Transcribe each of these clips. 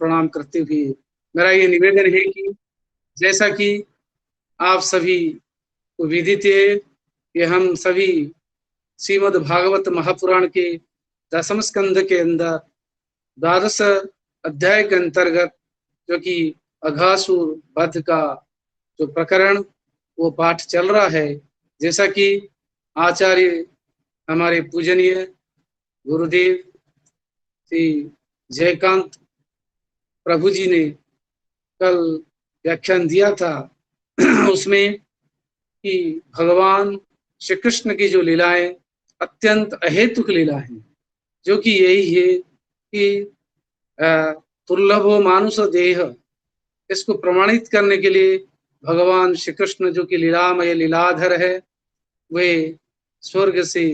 प्रणाम करते हुए मेरा ये निवेदन है कि जैसा कि आप सभी को विदित है कि हम सभी श्रीमद् भागवत महापुराण के दसम स्कंद के अंदर द्वादश अध्याय के अंतर्गत जो कि अघासुर वध का जो प्रकरण वो पाठ चल रहा है। जैसा कि आचार्य हमारे पूजनीय गुरुदेव श्री जयकांत प्रभु जी ने कल व्याख्यान दिया था उसमें कि भगवान श्री कृष्ण की जो लीलाएं अत्यंत अहेतुक लीला हैं, जो कि यही है कि दुर्लभो मानुष देह, इसको प्रमाणित करने के लिए भगवान श्री कृष्ण जो कि लीलामय लीलाधर है, वे स्वर्ग से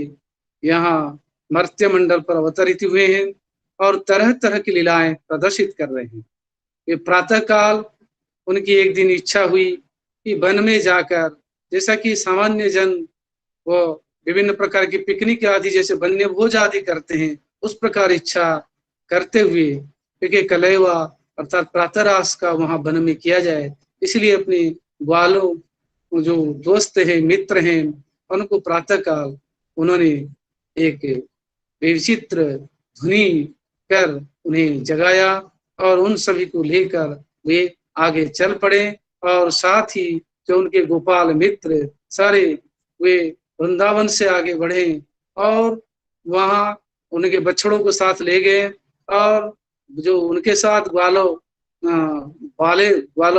यहाँ मर्त्य मंडल पर अवतरित हुए हैं और तरह तरह की लीलाएं प्रदर्शित कर रहे हैं। वे प्रातः काल उनकी एक दिन इच्छा हुई कि वन में जाकर, जैसा कि सामान्य जन वो विभिन्न प्रकार की पिकनिक आदि जैसे वन्य भोज आदि करते हैं, उस प्रकार इच्छा करते हुए क्योंकि कलेवा अर्थात प्रातरास का वहां वन में किया जाए, इसलिए अपने ग्वालों जो दोस्त हैं मित्र हैं उनको प्रातः काल उन्होंने एक विचित्र ध्वनि कर उन्हें जगाया और उन सभी को लेकर वे आगे चल पड़े और साथ ही जो उनके गोपाल मित्र सारे वे वृंदावन से आगे बढ़े और वहां उनके बछड़ों को साथ ले गए और जो उनके साथ ग्वालो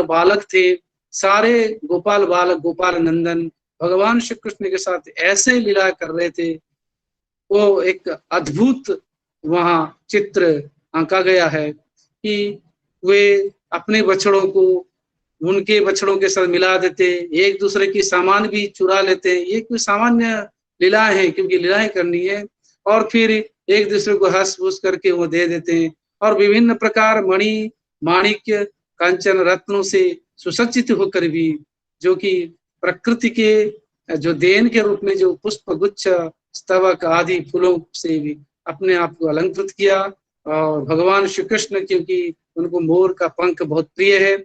बालक थे, सारे गोपाल बालक गोपाल नंदन भगवान श्री कृष्ण के साथ ऐसे लीला कर रहे थे। वो एक अद्भुत वहां चित्र आंका गया है कि वे अपने बछड़ों को उनके बछड़ों के साथ मिला देते, एक दूसरे की सामान भी चुरा लेते। ये कोई सामान्य लीलाएं हैं क्योंकि लीलाएं करनी है, और फिर एक दूसरे को हंस फूस करके वो दे देते हैं और विभिन्न प्रकार मणि माणिक्य कंचन रत्नों से सुसज्जित होकर भी जो कि प्रकृति के जो देन के रूप में जो पुष्प गुच्छ स्तवक आदि फूलों से भी अपने आप को अलंकृत किया। और भगवान श्री कृष्ण क्योंकि उनको मोर का पंख बहुत प्रिय है,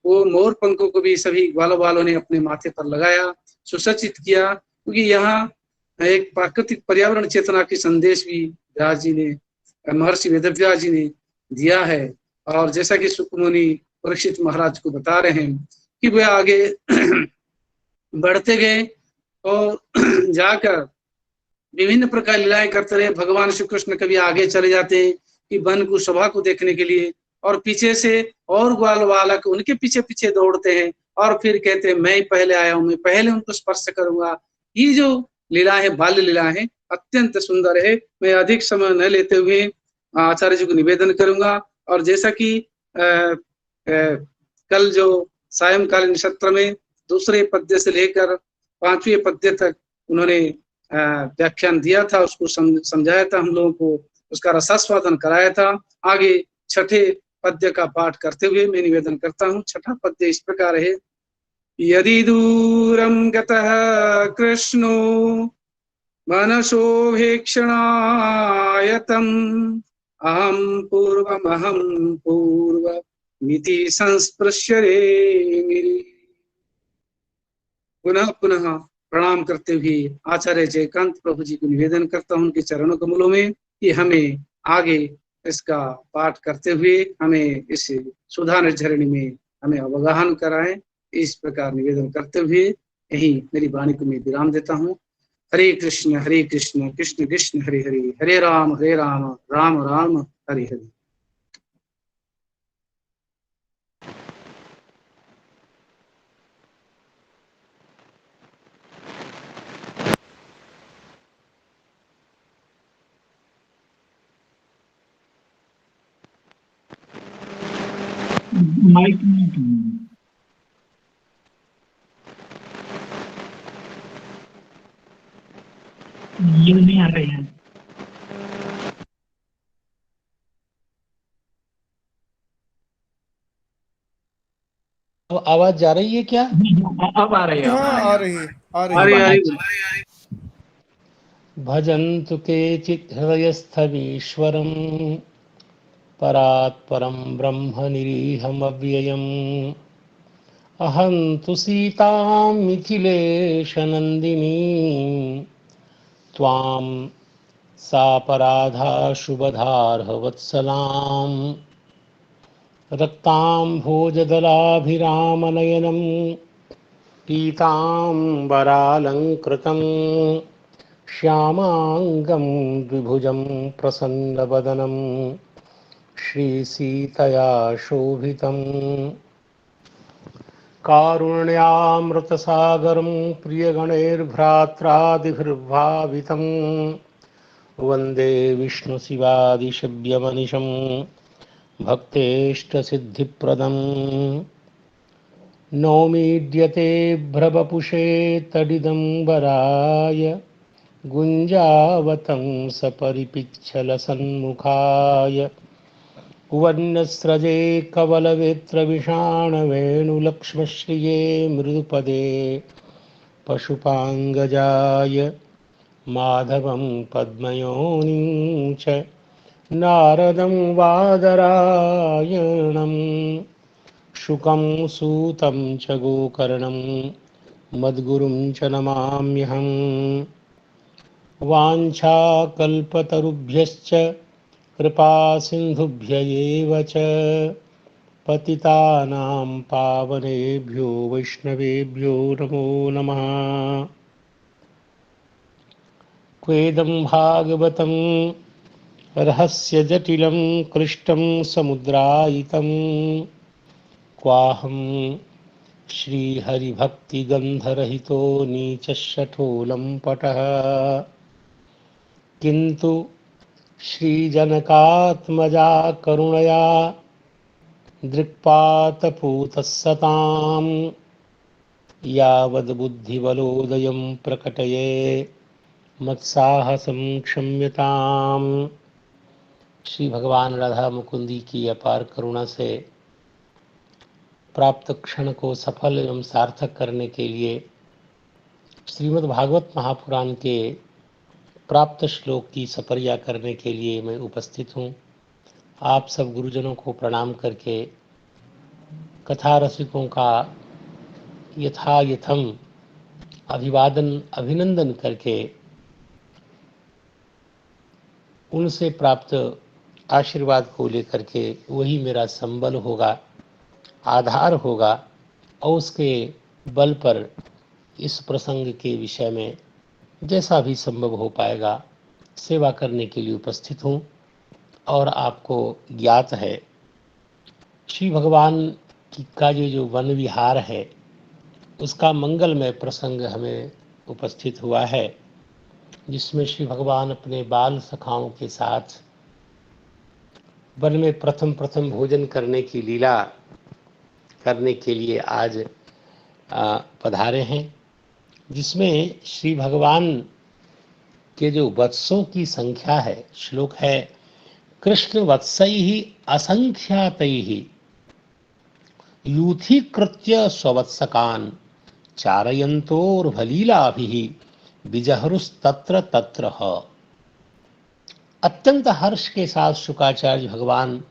वो मोर पंखों को भी सभी ग्वालों वालों ने अपने माथे पर लगाया, सुसज्जित किया, क्योंकि यहाँ एक प्राकृतिक पर्यावरण चेतना की संदेश भी व्यास जी ने महर्षि वेदव्यास जी ने दिया है। और जैसा कि सुकमुनि परीक्षित महाराज को बता रहे हैं कि वे आगे बढ़ते गए और जाकर विभिन्न प्रकार लीलाएं करते रहे। भगवान श्री कृष्ण कभी आगे चले जाते हैं कि वन को शोभा को देखने के लिए, और पीछे से और ग्वाल बालक उनके पीछे पीछे दौड़ते हैं और फिर कहते हैं मैं पहले आया हूं, मैं पहले उनको स्पर्श करूंगा। ये जो लीला है बाल्य लीला है, अत्यंत सुंदर है। मैं अधिक समय न लेते हुए आचार्य जी को निवेदन करूंगा। और जैसा कि कल जो सायंकालीन सत्र में दूसरे पद्य से लेकर 5वें पद्य तक उन्होंने व्याख्यान दिया था, उसको समझाया था, हम लोगों को उसका रसास्वादन कराया था। आगे छठे पद्य का पाठ करते हुए मैं निवेदन करता हूँ। छठा पद्य इस प्रकार है। यदि दूरं गतः कृष्णो मनसोभीक्षणायतम् अहं पूर्वमिति संस्पृश्य रे। पुनः पुनः प्रणाम करते हुए आचार्य जयकांत प्रभु जी को निवेदन करता हूँ उनके चरणों कमलों में कि हमें आगे इसका पाठ करते हुए हमें इस सुधा निर्झरिणी में हमें अवगाहन कराएं। इस प्रकार निवेदन करते हुए यही मेरी वाणी को मैं विराम देता हूँ। हरे कृष्ण कृष्ण कृष्ण हरे हरे, हरे राम राम राम हरे हरे। माइक ये नहीं आ रही है। अब आवाज जा रही है क्या? अब आ रही है। आ रही है। भजन्तु केचित् हृदयस्थमीश्वरम् परात् परं ब्रह्म निरीहमव्ययम् अहं तु सीतां मिथिलेशनन्दिनीं त्वां सापराधा शुभधार्हवत्सलां रक्ताम्भोजदलाभिरामनयनं पीताम्बरालङ्कृतं श्यामाङ्गं द्विभुजं प्रसन्नवदनं श्रीसीतया शोभितम् कारुण्यामृतसागरं प्रियगणैर्भ्रात्रादिभिर्भावितं वन्दे विष्णुशिवादिशव्यमनिशं भक्तेष्टसिद्धिप्रदम् नौमीड्यते भ्रवपुषे तडिदम्बराय गुञ्जावतं सपरिपिच्छलसन्मुखाय वन्यस्रजे कवलवेत्रविषाणवेणुलक्ष्मश्रिये मृदुपदे पशुपाङ्गजाय माधवं पद्मयोनिं च नारदं वादरायणं शुकं सूतं च गोकर्णं मद्गुरुं च नमाम्यहम् वाञ्छाकल्पतरुभ्यश्च कृपा सिन्धुभ्य एव च पतितानां पावनेभ्यो वैष्णवेभ्यो नमो नमः। क्वेदं भागवतं रहस्यजटिलं क्लिष्टं समुद्रायितं क्वाहं श्रीहरिभक्तिगन्धरहितो नीचशठोलम्पटः किन्तु श्रीजनकात्मजा करुणया दृक्पातपूतः सतां यावद्बुद्धिबलोदयं प्रकटये मत्साहसं क्षम्यताम्। श्री भगवान राधा मुकुंदी की अपार करुणा से प्राप्त क्षण को सफल एवं सार्थक करने के लिए श्रीमद् भागवत महापुराण के प्राप्त श्लोक की सपर्या करने के लिए मैं उपस्थित हूँ। आप सब गुरुजनों को प्रणाम करके कथा रसिकों का यथायथम अभिवादन अभिनंदन करके उनसे प्राप्त आशीर्वाद को लेकर के वही मेरा संबल होगा, आधार होगा और उसके बल पर इस प्रसंग के विषय में जैसा भी संभव हो पाएगा सेवा करने के लिए उपस्थित हूँ। और आपको ज्ञात है श्री भगवान का ये जो वन विहार है उसका मंगलमय प्रसंग हमें उपस्थित हुआ है, जिसमें श्री भगवान अपने बाल सखाओं के साथ वन में प्रथम भोजन करने की लीला करने के लिए आज पधारे हैं, जिसमें श्री भगवान के जो वत्सों की संख्या है, श्लोक है कृष्ण वत्सैहि असंख्यातैहि यूथीकृत्य स्ववत्सकान् चारयन्तोर्भलीलाभिः विजहरुस्तत्र तत्र। अत्यंत हर्ष के साथ शुकाचार्य भगवान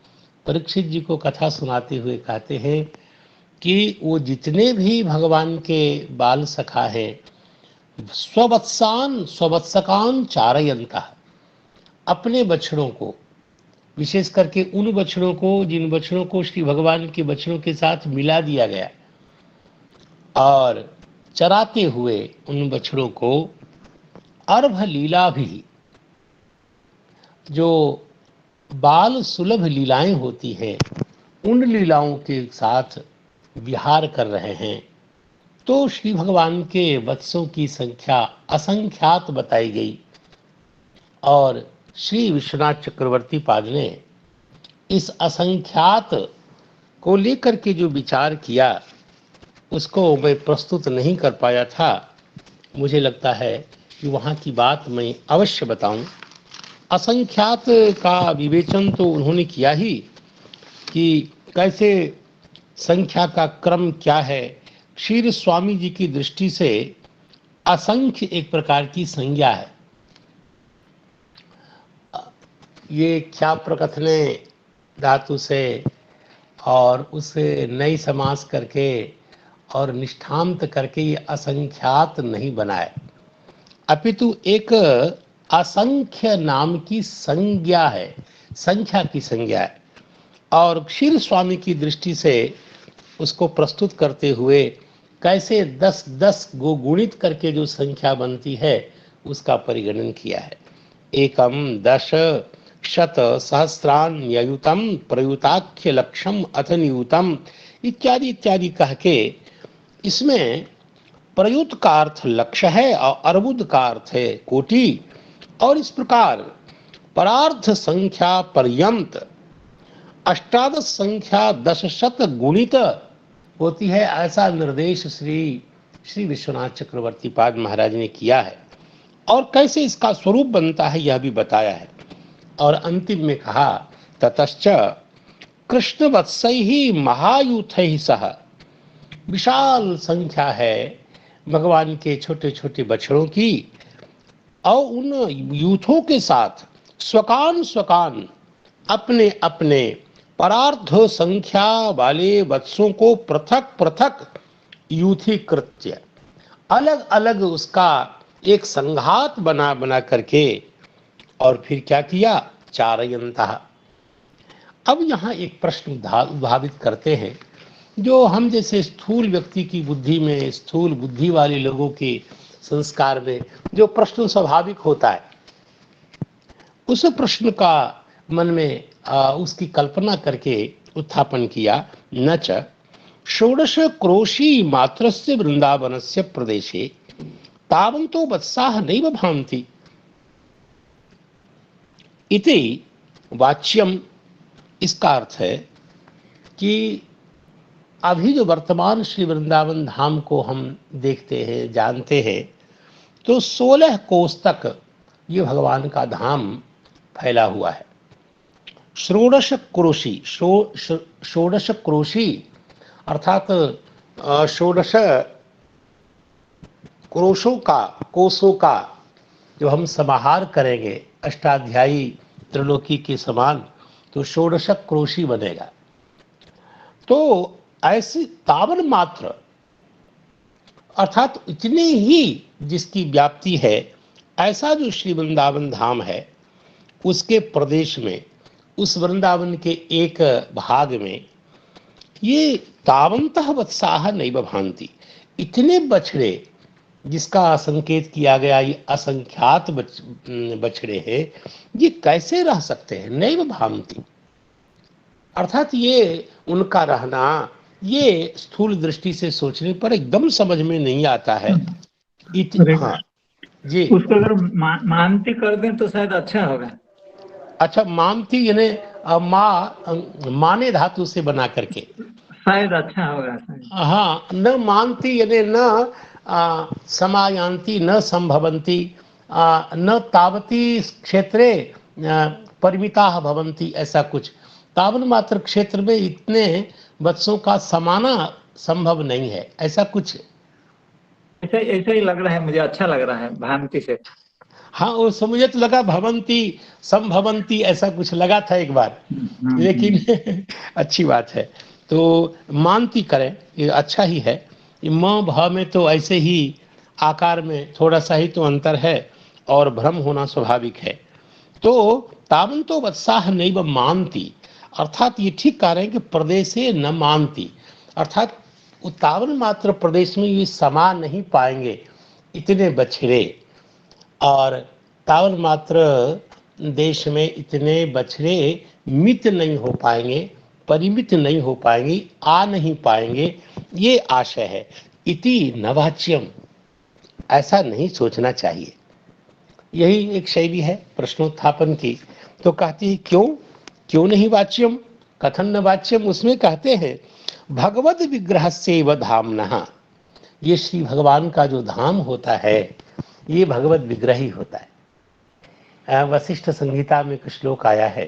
परीक्षित जी को कथा सुनाते हुए कहते हैं कि वो जितने भी भगवान के बाल सखा है स्ववत्सकान चारयन्तः, अपने बछड़ों को, विशेष करके उन बछड़ों को जिन बछड़ों को श्री भगवान के बछड़ों के साथ मिला दिया गया, और चराते हुए उन बछड़ों को अर्भ लीला भी, जो बाल सुलभ लीलाएं होती हैं उन लीलाओं के साथ विहार कर रहे हैं। तो श्री भगवान के वत्सों की संख्या असंख्यात बताई गई और श्री विश्वनाथ चक्रवर्ती पाद ने इस असंख्यात को लेकर के जो विचार किया उसको मैं प्रस्तुत नहीं कर पाया था। मुझे लगता है कि वहाँ की बात मैं अवश्य बताऊं। असंख्यात का विवेचन तो उन्होंने किया ही कि कैसे संख्या का क्रम क्या है। क्षीर स्वामी जी की दृष्टि से असंख्य एक प्रकार की संज्ञा है। ये क्या प्रकथने धातु से और उसे नई समास करके और निष्ठांत करके ये असंख्यात नहीं बनाए, अपितु एक असंख्य नाम की संज्ञा है, संख्या की संज्ञा है। और क्षीर स्वामी की दृष्टि से उसको प्रस्तुत करते हुए कैसे 10-10 को गुणित करके जो संख्या बनती है उसका परिगणन किया है। एकम 10 शत सहस्रान्ययुतम प्रयुताख्य लक्षम अथ नियुतम इत्यादि इत्यादि कह के इसमें प्रयुत का अर्थ लक्ष्य है और अर्बुद का अर्थ है कोटि। और इस प्रकार परार्थ संख्या पर्यंत अष्टादश संख्या 10 गुणित होती है, ऐसा निर्देश श्री विश्वनाथ चक्रवर्ती पाद महाराज ने किया है। और कैसे इसका स्वरूप बनता है यह भी बताया है। और अंतिम में कहा ततश्च कृष्ण वत्सैहि महायूथैहि सह, विशाल संख्या है भगवान के छोटे छोटे बछड़ों की और उन यूथों के साथ स्वकान स्वकान अपने अपने परार्थ संख्या वाले वत्सों को पृथक पृथक यूथीकृत्य अलग अलग उसका एक संघात बना बना करके और फिर क्या किया, चारयन्तः। अब यहाँ एक प्रश्न उद्भावित करते हैं जो हम जैसे स्थूल व्यक्ति की बुद्धि में, स्थूल बुद्धि वाले लोगों के संस्कार में जो प्रश्न स्वाभाविक होता है, उस प्रश्न का मन में उसकी कल्पना करके उत्थापन किया। न च षोडश क्रोशी मात्रस्य वृंदावनस्य प्रदेशे तावन्तो वत्साः नैव भान्ति इति वाच्यम। इसका अर्थ है कि अभी जो वर्तमान श्री वृंदावन धाम को हम देखते हैं, जानते हैं, तो 16 कोस तक ये भगवान का धाम फैला हुआ है। षोडश क्रोशी, षोडश क्रोशी अर्थात 16 कोसों का जो हम समाहार करेंगे अष्टाध्यायी त्रिलोकी के समान, तो षोडश क्रोशी बनेगा। तो ऐसी तावन मात्र अर्थात इतने ही जिसकी व्याप्ति है, ऐसा जो श्री वृंदावन धाम है उसके प्रदेश में, उस वृंदावन के एक भाग में ये तावंतः वत्साः नैव भान्ति, इतने बछड़े जिसका संकेत किया गया, ये असंख्यात बछड़े हैं, ये कैसे रह सकते हैं, नैव भान्ति। अर्थात ये उनका रहना, ये स्थूल दृष्टि से सोचने पर एकदम समझ में नहीं आता है। हाँ जी, उसको अगर मानती कर दें तो शायद अच्छा होगा। अच्छा, मानती यानी माने धातु से बना करके शायद अच्छा होगा। हाँ, न मानती यानी न समायान्ति न संभवन्ति न तावती क्षेत्रे परिमिताः भवन्ति, ऐसा कुछ। तावन मात्र क्षेत्र में इतने वत्सों का समाना संभव नहीं है, ऐसा कुछ। ऐसा ही लग रहा है मुझे, अच्छा लग रहा है भांति से। हाँ, वो मुझे तो लगा भवंती संभवंती ऐसा कुछ लगा था एक बार, लेकिन अच्छी बात है। तो मानती करें, ये अच्छा ही है। म भ में तो ऐसे ही आकार में थोड़ा सा ही तो अंतर है और भ्रम होना स्वाभाविक है। तो तावंतो वत्साः नैव मानती, अर्थात ये ठीक कह रहे हैं कि प्रदेशे न मानती, अर्थात तावन मात्र प्रदेश में ये समा नहीं पाएंगे इतने बछड़े, और तावन मात्र देश में इतने बछड़े मित नहीं हो पाएंगे, परिमित नहीं हो पाएंगे, आ नहीं पाएंगे, ये आशय है। इति नवाच्यम, ऐसा नहीं सोचना चाहिए। यही एक शैली है प्रश्नोत्थापन की। तो कहती है क्यों नहीं वाच्यम, कथन न वाच्यम। उसमें कहते हैं भगवद विग्रह से व धामनः, ये श्री भगवान का जो धाम होता है ये भगवत विग्रह ही होता है। वशिष्ठ संहिता में कुछ श्लोक आया है,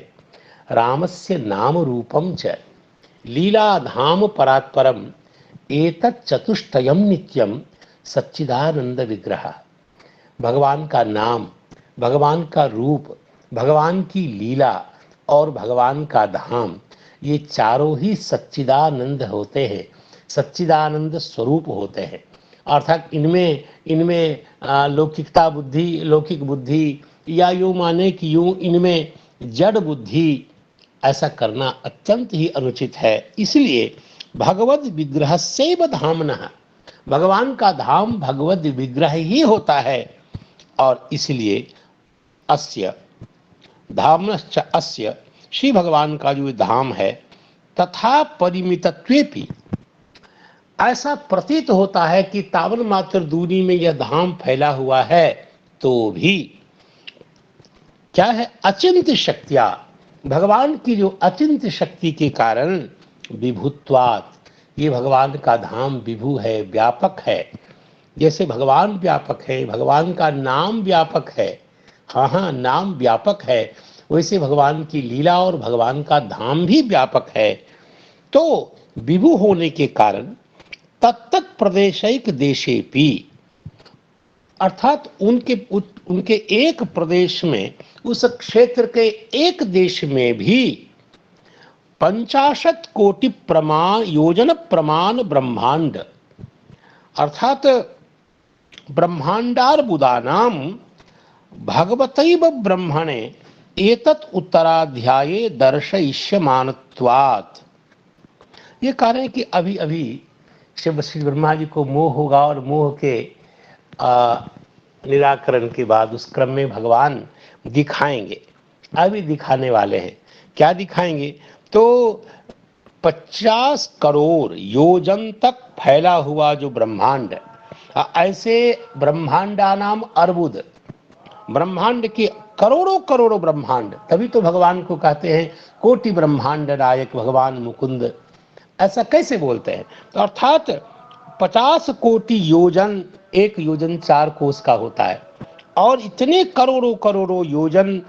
रामस्य नाम रूपम च लीला धाम परात्परम एतत् चतुष्टयम नित्यम सच्चिदानंद विग्रह। भगवान का नाम, भगवान का रूप, भगवान की लीला और भगवान का धाम, ये चारों ही सच्चिदानंद होते हैं, सच्चिदानंद स्वरूप होते हैं। अर्थात इनमें इनमें लौकिकता बुद्धि, लौकिक बुद्धि, या यूँ माने कि यूँ इनमें जड़ बुद्धि, ऐसा करना अत्यंत ही अनुचित है। इसलिए भगवद विग्रह सेव धामनः, भगवान का धाम भगवद विग्रह ही होता है। और इसलिए अस्य धामश्च अस्य, श्री भगवान का जो धाम है, तथा परिमितत्वेपि, ऐसा प्रतीत होता है कि तावन मात्र दूरी में यह धाम फैला हुआ है, तो भी क्या है, अचिंत्य शक्तियां, भगवान की जो अचिंत्य शक्ति के कारण, विभुत्वात्, ये भगवान का धाम विभु है, व्यापक है। जैसे भगवान व्यापक है, भगवान का नाम व्यापक है, हाँ, नाम व्यापक है, वैसे भगवान की लीला और भगवान का धाम भी व्यापक है। तो विभु होने के कारण तत्त प्रदेशिक देशेपि, अर्थात उनके एक प्रदेश में, उस क्षेत्र के एक देश में भी 50 कोटि प्रमाण योजन प्रमाण ब्रह्मांड, अर्थात ब्रह्मांडार्बुदानाम भगवतैव ब्रह्मणे एतत् उत्तराध्याये दर्शयिष्यमानत्वात्। ये कह रहे हैं कि अभी अभी श्री ब्रह्मा जी को मोह होगा, और मोह के निराकरण के बाद उस क्रम में भगवान दिखाएंगे, अभी दिखाने वाले हैं। क्या दिखाएंगे? तो 50 करोड़ योजन तक फैला हुआ जो ब्रह्मांड, ऐसे ब्रह्मांडा नाम अर्बुद, ब्रह्मांड के करोड़ों करोड़ों ब्रह्मांड, तभी तो भगवान को कहते हैं कोटि ब्रह्मांड नायक भगवान मुकुंद। ऐसा कैसे बोलते हैं? तो अर्थात 50 कोटि योजन, एक योजन 4 कोस का होता है, और इतने करोड़ों करोड़ों योजन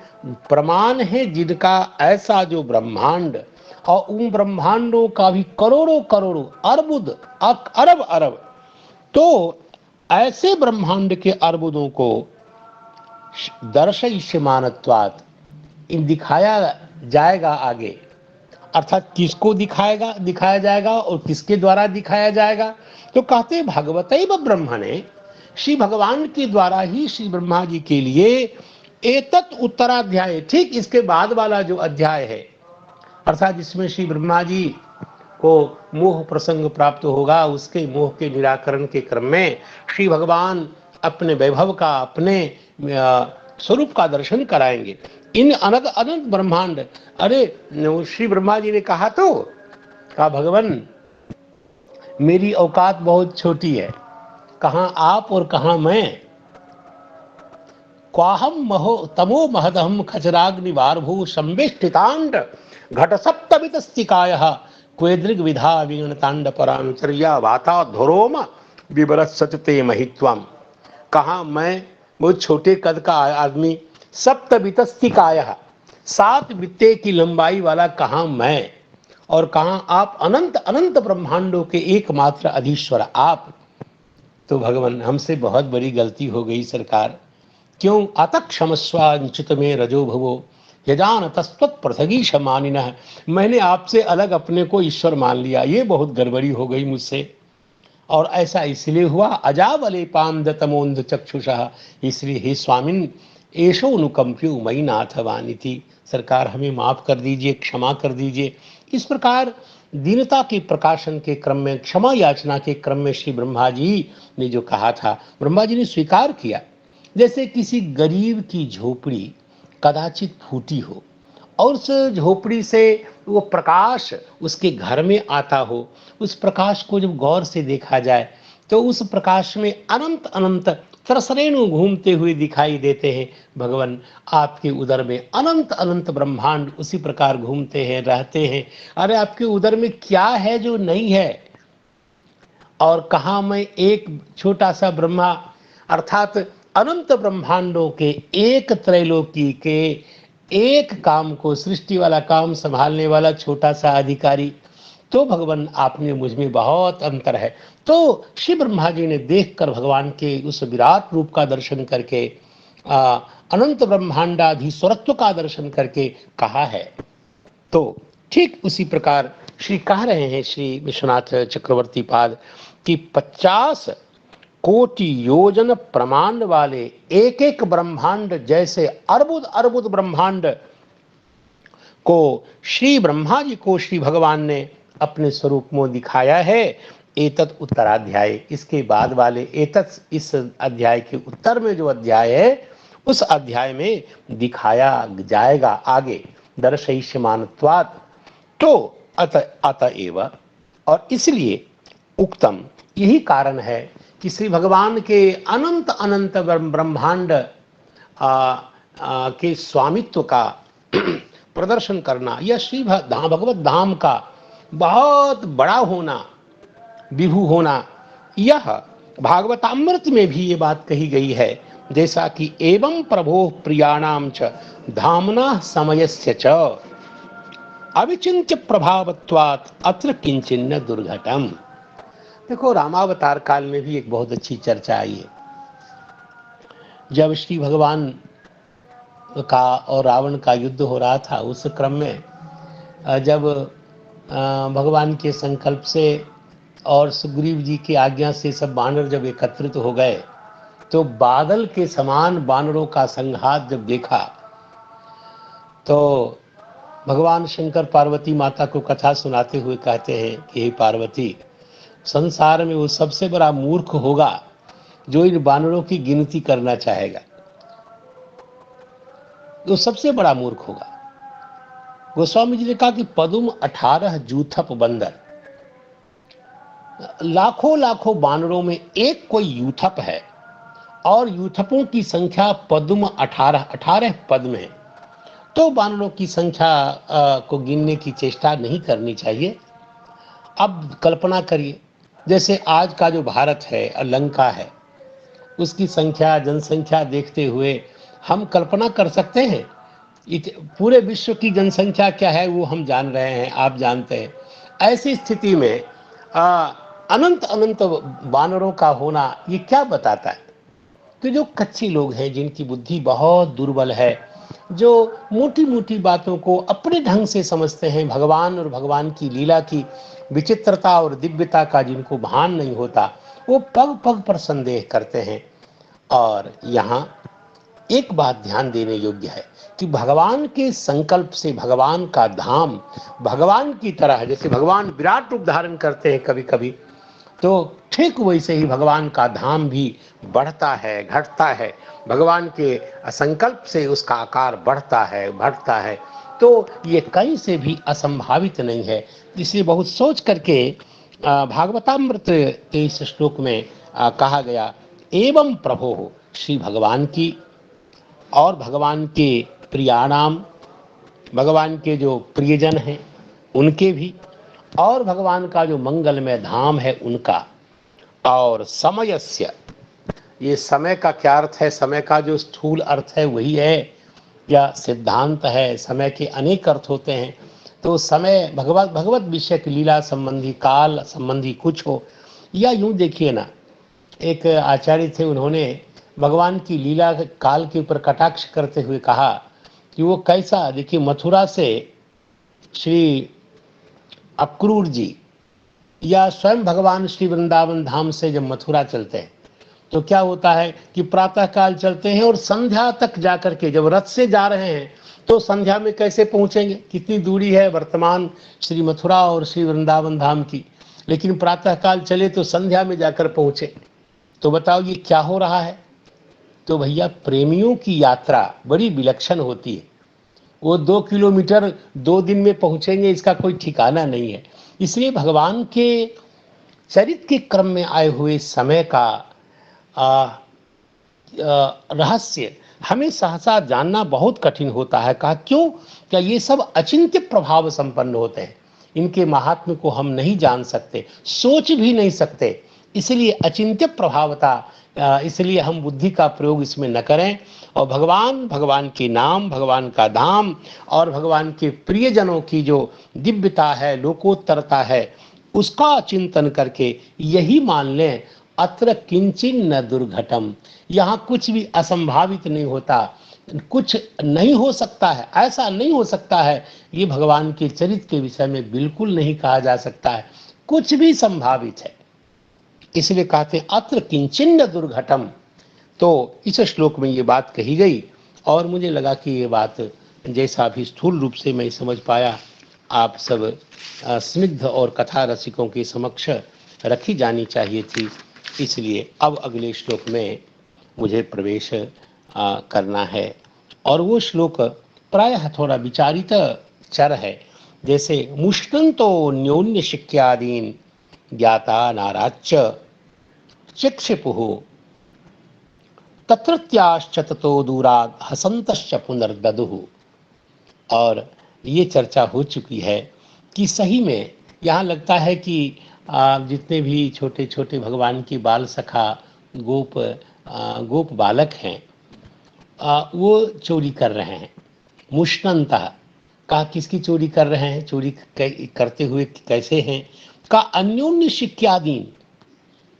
प्रमाण है जिनका ऐसा जो ब्रह्मांड, और उन ब्रह्मांडों का भी करोड़ों करोड़ों अर्बुद अरब अरब, तो ऐसे ब्रह्मांड के अर्बुदों को दर्शयिष्यमानत्वात्, इन दिखाया जाएगा आगे। अर्थात किसको दिखाया जाएगा और किसके द्वारा दिखाया जाएगा? तो कहते हैं भगवतैव ब्रह्मणे, श्री भगवान के द्वारा ही श्री ब्रह्मा जी के लिए एतत् उत्तराध्याय, ठीक इसके बाद वाला जो अध्याय है, अर्थात जिसमें श्री ब्रह्मा जी को मोह प्रसंग प्राप्त होगा, उसके मोह के निराकरण के क्रम में श्री भगवान अपने वैभव का, अपने स्वरूप का दर्शन कराएंगे। इन अनंत अनंत ब्रह्मांड, अरे श्री ब्रह्मा जी ने कहा, तो कहा भगवान मेरी औकात बहुत छोटी है, कहाँ आप और कहाँ मैं, क्वाहम महो तमो महदहम खचराग्निवार्भू संवेष्टितांड घट सप्तमितस्तिकायः क्वेदृग विधा विगणतांड परानुचर्या वाता धोरोम विबरसचते महित्वम। कहाँ मैं बहुत छोटे कद का आदमी, सप्तमितस्तिकायः 7 बित्ते की लंबाई वाला कहाँ मैं, और कहाँ आप अनंत अनंत ब्रह्मांडों के एकमात्र अधीश्वर आप। तो भगवान हमसे बहुत बड़ी गलती हो गई सरकार, क्यों अतः क्षमस्वांचित में रजो भवो यजान तस्वत् पृथगी शमानिनः, मैंने आपसे अलग अपने को ईश्वर मान लिया, ये बहुत गड़बड़ी हो गई मुझसे। और ऐसा इसलिए हुआ अजावले पामद तमोन्द चक्षुषः, इसलिए हे स्वामिन एशो अनुकंप्यो मई नाथ वानी थी, सरकार हमें माफ कर दीजिए, क्षमा कर दीजिए। इस प्रकार दीनता के प्रकाशन के क्रम में, क्षमा याचना के क्रम में श्री ब्रह्मा जी ने जो कहा था, ब्रह्मा जी ने स्वीकार किया। जैसे किसी गरीब की झोपड़ी कदाचित फूटी हो, और उस झोपड़ी से वो प्रकाश उसके घर में आता हो, उस प्रकाश को जब गौर से देखा जाए तो उस प्रकाश में अनंत अनंत तरसरेणु घूमते हुए दिखाई देते हैं। भगवान आपके उदर में अनंत अनंत ब्रह्मांड उसी प्रकार घूमते हैं, रहते हैं। अरे आपके उदर में क्या है जो नहीं है, और कहाँ मैं एक छोटा सा ब्रह्मा, अर्थात अनंत ब्रह्मांडों के एक त्रैलोकी के एक काम को, सृष्टि वाला काम संभालने वाला छोटा सा अधिकारी। तो भगवान आपने मुझ में बहुत अंतर है। तो श्री ब्रह्मा जी ने देखकर भगवान के उस विराट रूप का दर्शन करके, अनंत ब्रह्मांडाधीश्वरत्व का दर्शन करके कहा है तो ठीक उसी प्रकार श्री कह रहे हैं श्री विश्वनाथ चक्रवर्ती पाद कि 50 कोटि योजन प्रमांड वाले एक एक ब्रह्मांड जैसे अर्बुद अर्बुद ब्रह्मांड को श्री ब्रह्मा जी को श्री भगवान ने अपने स्वरूप में दिखाया है। एतत् उत्तराध्याय, इसके बाद वाले एतत्, इस अध्याय के उत्तर में जो अध्याय है उस अध्याय में दिखाया जाएगा आगे। दर्शयिष्यमानत्वात्, तो अतएव, और इसलिए उक्तम, यही कारण है कि श्री भगवान के अनंत अनंत ब्रह्मांड के स्वामित्व का प्रदर्शन करना, यह श्री भगवत धाम का बहुत बड़ा होना, विभू होना, यह भागवतामृत में भी ये बात कही गई है। जैसा कि एवं प्रभो प्रियाणाम च धामना समयस्य च अविचिन्त्य प्रभावत्वात् अत्र किंचिन्न दुर्घटम। देखो, रामावतार काल में भी एक बहुत अच्छी चर्चा आई है। जब श्री भगवान का और रावण का युद्ध हो रहा था, उस क्रम में जब भगवान के संकल्प से और सुग्रीव जी की आज्ञा से सब बानर जब एकत्रित हो गए, तो बादल के समान बानरों का संघात जब देखा, तो भगवान शंकर पार्वती माता को कथा सुनाते हुए कहते हैं कि हे पार्वती, संसार में वो सबसे बड़ा मूर्ख होगा जो इन बानरों की गिनती करना चाहेगा। वो सबसे बड़ा मूर्ख होगा। गोस्वामी जी ने कहा कि पदुम 18 जूथप बंदर, लाखों लाखों बानरों में एक कोई यूथप है, और यूथपों की संख्या पदुम 18 पद में, तो बानरों की संख्या को गिनने की चेष्टा नहीं करनी चाहिए। अब कल्पना करिए, जैसे आज का जो भारत है और लंका है, उसकी संख्या, जनसंख्या देखते हुए हम कल्पना कर सकते हैं पूरे विश्व की जनसंख्या क्या है वो हम जान रहे हैं, आप जानते हैं। ऐसी स्थिति में अनंत अनंत बानरों का होना ये क्या बताता है? तो जो कच्चे लोग हैं, जिनकी बुद्धि बहुत दुर्बल है, जो मोटी मोटी बातों को अपने ढंग से समझते हैं, भगवान और भगवान की लीला की विचित्रता और दिव्यता का जिनको भान नहीं होता, वो पग पग पर संदेह करते हैं। और यहाँ एक बात ध्यान देने योग्य है कि भगवान के संकल्प से भगवान का धाम भगवान की तरह, जैसे भगवान विराट रूप धारण करते हैं कभी कभी, तो ठीक वैसे ही भगवान का धाम भी बढ़ता है, घटता है। भगवान के संकल्प से उसका आकार बढ़ता है, बढ़ता है। तो ये कहीं से भी असंभावित नहीं है। इसलिए बहुत सोच करके भागवतामृत के इस श्लोक में कहा गया, एवं प्रभो, श्री भगवान की और भगवान के प्रियाणाम, भगवान के जो प्रियजन हैं उनके भी, और भगवान का जो मंगलमय धाम है उनका, और समयस्य, ये समय का क्या अर्थ है? समय का जो स्थूल अर्थ है वही है या सिद्धांत है? समय के अनेक अर्थ होते हैं। तो समय भगवत विषय की लीला संबंधी, काल संबंधी कुछ हो, या यूं देखिए ना, एक आचार्य थे, उन्होंने भगवान की लीला काल के ऊपर कटाक्ष करते हुए कहा कि वो कैसा, देखिए मथुरा से श्री अक्रूर जी या स्वयं भगवान श्री वृंदावन धाम से जब मथुरा चलते हैं तो क्या होता है कि प्रातः काल चलते हैं और संध्या तक जाकर के, जब रथ से जा रहे हैं तो संध्या में कैसे पहुंचेंगे? कितनी दूरी है वर्तमान श्री मथुरा और श्री वृंदावन धाम की, लेकिन प्रातः काल चले तो संध्या में जाकर पहुंचे। तो बताओ ये क्या हो रहा है? तो भैया, प्रेमियों की यात्रा बड़ी विलक्षण होती है। वो 2 किलोमीटर 2 दिन में पहुंचेंगे, इसका कोई ठिकाना नहीं है। इसलिए भगवान के चरित्र के क्रम में आए हुए समय का रहस्य हमें सहसा जानना बहुत कठिन होता है। कहा क्यों? क्या ये सब अचिंत्य प्रभाव संपन्न होते हैं, इनके महात्म्य को हम नहीं जान सकते, सोच भी नहीं सकते। इसलिए अचिंत्य प्रभावता, इसलिए हम बुद्धि का प्रयोग इसमें न करें, और भगवान के नाम, भगवान का धाम और भगवान के प्रियजनों की जो दिव्यता है, लोकोत्तरता है, उसका चिंतन करके यही मान लें, अत्र किंचिन न दुर्घटम, यहाँ कुछ भी असंभावित नहीं होता, कुछ नहीं हो सकता है, ऐसा नहीं हो सकता है ये भगवान के चरित्र के विषय में बिल्कुल नहीं कहा जा सकता है, कुछ भी संभावित है। इसलिए कहते हैं अत्र किंचिन्न दुर्घटम। तो इस श्लोक में ये बात कही गई और मुझे लगा कि ये बात जैसा भी स्थूल रूप से मैं समझ पाया, आप सब स्निग्ध और कथा रसिकों के समक्ष रखी जानी चाहिए थी। इसलिए अब अगले श्लोक में मुझे प्रवेश करना है और वो श्लोक प्रायः थोड़ा विचारित चर है। जैसे मुष्टंतो न्योन्य शिक्यादीन ज्ञाता नाराच्च चिक्षिपुः तत्रत्याश्च ततो दूरात् हसन्तश्च पुनर्ददुः। और ये चर्चा हो चुकी है कि सही में यहाँ लगता है कि जितने भी छोटे छोटे भगवान की बाल सखा गोप बालक हैं वो चोरी कर रहे हैं। मुष्टंतः कहा किसकी चोरी कर रहे हैं, चोरी करते हुए कैसे हैं, का अन्योन्य शिक्यादीन,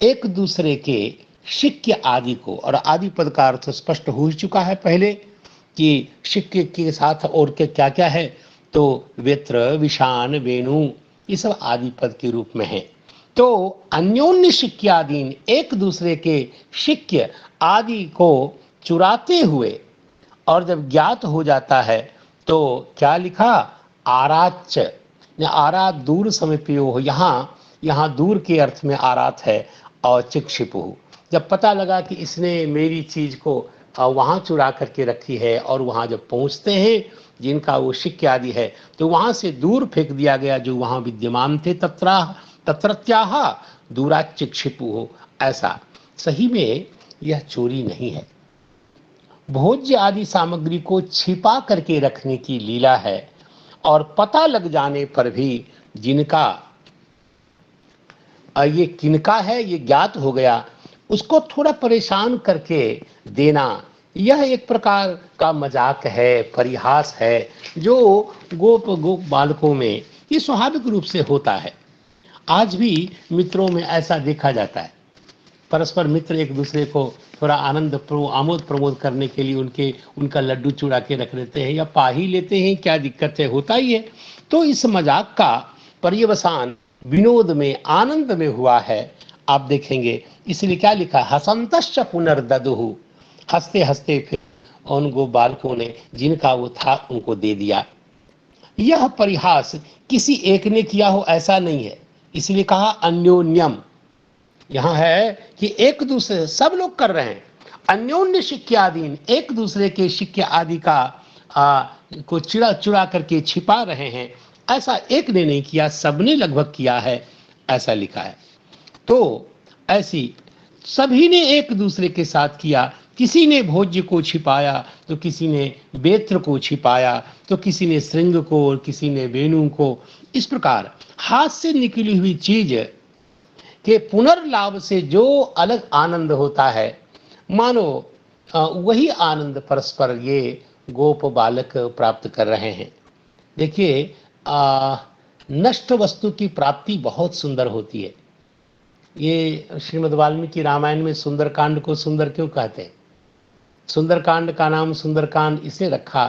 एक दूसरे के शिक्य आदि को, और आदि पद का अर्थ स्पष्ट हो चुका है पहले कि शिक्य के साथ और के क्या क्या है, तो वेत्र विषान वेणु ये सब आदि पद के रूप में है। तो अन्योन्य शिक्यादीन, एक दूसरे के शिक्य आदि को चुराते हुए, और जब ज्ञात हो जाता है तो क्या लिखा, आराच, आरात दूर समीपियो हो, यहाँ दूर के अर्थ में आरात है, और चिक्षिपु, जब पता लगा कि इसने मेरी चीज को वहाँ चुरा करके रखी है, और वहाँ जब पहुँचते हैं जिनका वो शिक्य आदि है तो वहाँ से दूर फेंक दिया गया जो वहाँ विद्यमान थे, तत्रत्याह दूरात् चिक्षिपु हो। ऐसा सही में यह चोरी नहीं है, भोज्य आदि सामग्री को छिपा करके रखने की लीला है, और पता लग जाने पर भी जिनका ये किनका है ये ज्ञात हो गया, उसको थोड़ा परेशान करके देना, यह एक प्रकार का मजाक है, परिहास है, जो गोप बालकों में ये स्वाभाविक रूप से होता है। आज भी मित्रों में ऐसा देखा जाता है, परस्पर मित्र एक दूसरे को थोड़ा आमोद प्रमोद करने के लिए उनका लड्डू चुरा के रख लेते हैं, या पा ही लेते हैं, क्या दिक्कत है, होता ही है। तो इस मजाक का पर्यवसान विनोद में, आनंद में हुआ है, आप देखेंगे। इसलिए क्या लिखा, हसंतश्च पुनर्ददुः, हंसते हंसते फिर उन गो बालकों ने जिनका वो था उनको दे दिया। यह परिहास किसी एक ने किया हो ऐसा नहीं है, इसलिए कहा अन्योन्यम। यहाँ है कि एक दूसरे सब लोग कर रहे हैं, अन्योन्य शिक्यादीन, एक दूसरे के शिक्य आदि का को चुरा करके छिपा रहे हैं, ऐसा एक ने नहीं किया, सबने लगभग किया है, ऐसा लिखा है। तो ऐसी सभी ने एक दूसरे के साथ किया, किसी ने भोज्य को छिपाया तो किसी ने बेत्र को छिपाया, तो किसी ने श्रृंग को और किसी ने वेणु को। इस प्रकार हाथ से निकली हुई चीज के पुनर्लाभ से जो अलग आनंद होता है, मानो वही आनंद परस्पर ये गोप बालक प्राप्त कर रहे हैं। देखिए नष्ट वस्तु की प्राप्ति बहुत सुंदर होती है। ये श्रीमद् वाल्मीकि रामायण में सुंदरकांड को सुंदर क्यों कहते हैं? सुंदरकांड का नाम सुंदरकांड इसे रखा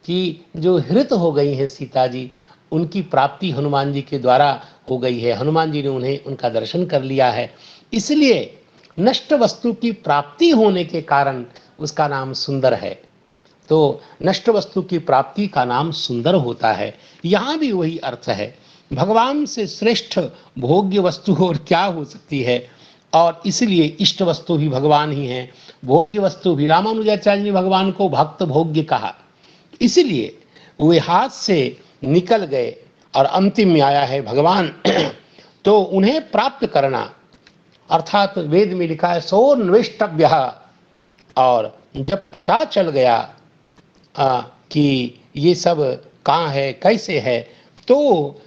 कि जो हृत हो गई हैं सीता जी, उनकी प्राप्ति हनुमान जी के द्वारा हो गई है, हनुमान जी ने उन्हें उनका दर्शन कर लिया है, इसलिए नष्ट वस्तु की प्राप्ति होने के कारण उसका नाम सुंदर है। तो नष्ट वस्तु की प्राप्ति का नाम सुंदर होता है। यहाँ भी वही अर्थ है, भगवान से श्रेष्ठ भोग्य वस्तु और क्या हो सकती है, और इसलिए इष्ट वस्तु भी भगवान ही है, भोग्य वस्तु भी। रामानुजाचार्य ने भगवान को भक्त भोग्य कहा, इसलिए वे हाथ से निकल गए और अंतिम में आया है भगवान। तो उन्हें प्राप्त करना, अर्थात वेद में लिखा है सोन्वेष्टव्य, और जब पता चल गया कि ये सब कहाँ है कैसे है, तो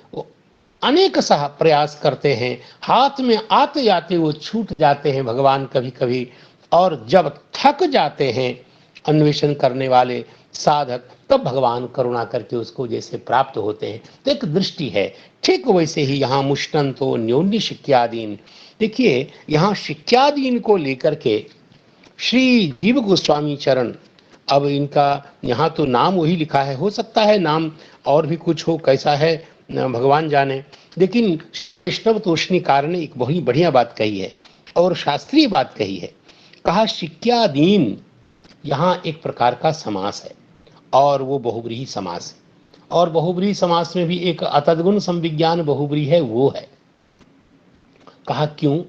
अनेक सह प्रयास करते हैं, हाथ में आते आते वो छूट जाते हैं भगवान कभी कभी, और जब थक जाते हैं अन्वेषण करने वाले साधक, तब भगवान करुणा करके उसको जैसे प्राप्त होते हैं। तो एक दृष्टि है। ठीक वैसे ही यहाँ मुष्टंतो न्योन्य शिक्यादीन, देखिए यहाँ शिक्यादीन को लेकर के श्री जीव गोस्वामी चरण, अब इनका यहाँ तो नाम वही लिखा है, हो सकता है नाम और भी कुछ हो, कैसा है भगवान जाने। लेकिन वैष्णव तोषणीकार ने एक बहुत बढ़िया बात कही है और शास्त्रीय बात कही है। कहा शिक्यादीन यहाँ एक प्रकार का समास है और वो बहुब्रीहि समास है, और बहुब्रीहि समास में भी एक अतद्गुण संविज्ञान बहुब्रीहि है, वो है। कहा क्यों,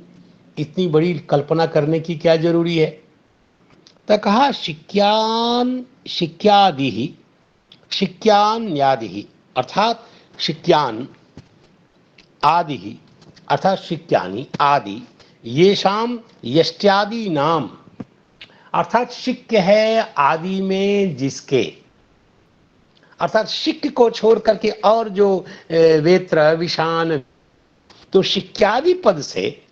इतनी बड़ी कल्पना करने की क्या जरूरी है? तो कहा शिक्यान शिक्यादि शिक्यान्यादि अर्थात शिक्यान आदि अर्थात शिक्यानि आदि येषाम यष्ट्यादि नाम, अर्थात शिक्य है आदि में जिसके, अर्थात शिक्य को छोड़ करके और जो वेत्र विषान, तो शिक्यादि पद से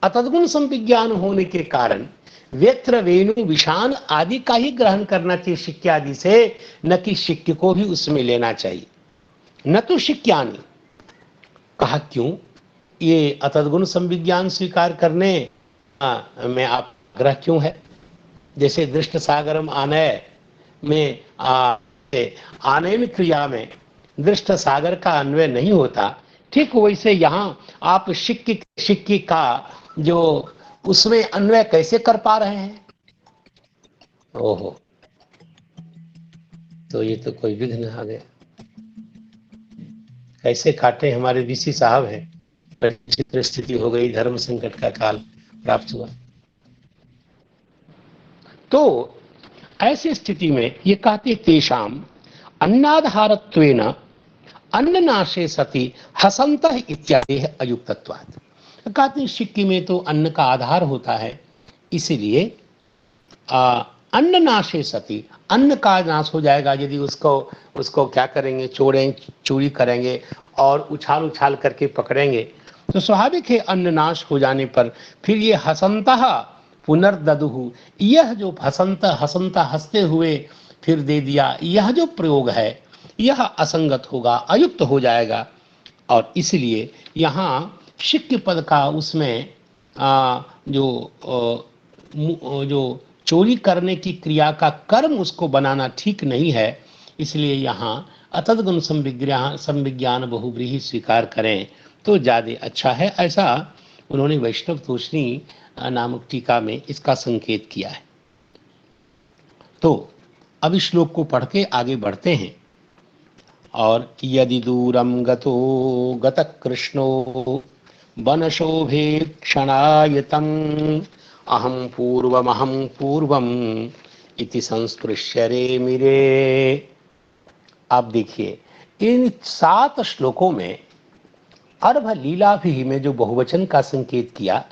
अतद्गुण संविज्ञान होने के कारण वेत्र वेणु विषान आदि का ही ग्रहण करना चाहिए शिक्यादि से, न कि शिक्य को भी उसमें लेना चाहिए, न तो शिक्यानि। कहा क्यों, ये अतद्गुण संविज्ञान स्वीकार करने में आग्रह क्यों है? जैसे दृष्ट सागरम आनय में आनयन क्रिया में दृष्ट सागर का अन्वय नहीं होता, ठीक वैसे यहां आप शिक्की का जो उसमें अन्वय कैसे कर पा रहे हैं? ओहो, तो ये तो कोई विघ्न आ गया। कैसे काटे हमारे ऋषि साहब हैं, विचित्र स्थिति हो गई, धर्म संकट का काल प्राप्त हुआ। तो ऐसी स्थिति में ये कहते तेषाम अन्नाधारत्वेन अन्ननाशे सति हसंत इत्यादि अयुक्तत्वात्। कहते शिक्की में तो अन्न का आधार होता है, इसीलिए अन्ननाशे सति अन्न का नाश हो जाएगा यदि उसको क्या करेंगे, चोरी करेंगे और उछाल उछाल करके पकड़ेंगे, तो स्वाभाविक है अन्न नाश हो जाने पर फिर ये हसंतः पुनर्ददुहु, यह जो हसंता हंसते हुए फिर दे दिया, यह जो प्रयोग है यह असंगत होगा, अयुक्त हो जाएगा। और इसलिए यहाँ शिक्य पद का उसमें जो चोरी करने की क्रिया का कर्म उसको बनाना ठीक नहीं है, इसलिए यहाँ अतद्गुण संविज्ञान बहुब्रीहि स्वीकार करें तो ज़्यादा अच्छा है। ऐसा उन्होंने वैष्णव तोषणी नामक टीका में इसका संकेत किया है। तो अब इस श्लोक को पढ़ के आगे बढ़ते हैं। और यदि दूरम गतो गतः कृष्णो वनशोभेक्षणायतं अहं पूर्वम इति संस्पृश्य रेमिरे। आप देखिए इन 7 श्लोकों में अर्भ लीला भी में जो बहुवचन का संकेत किया,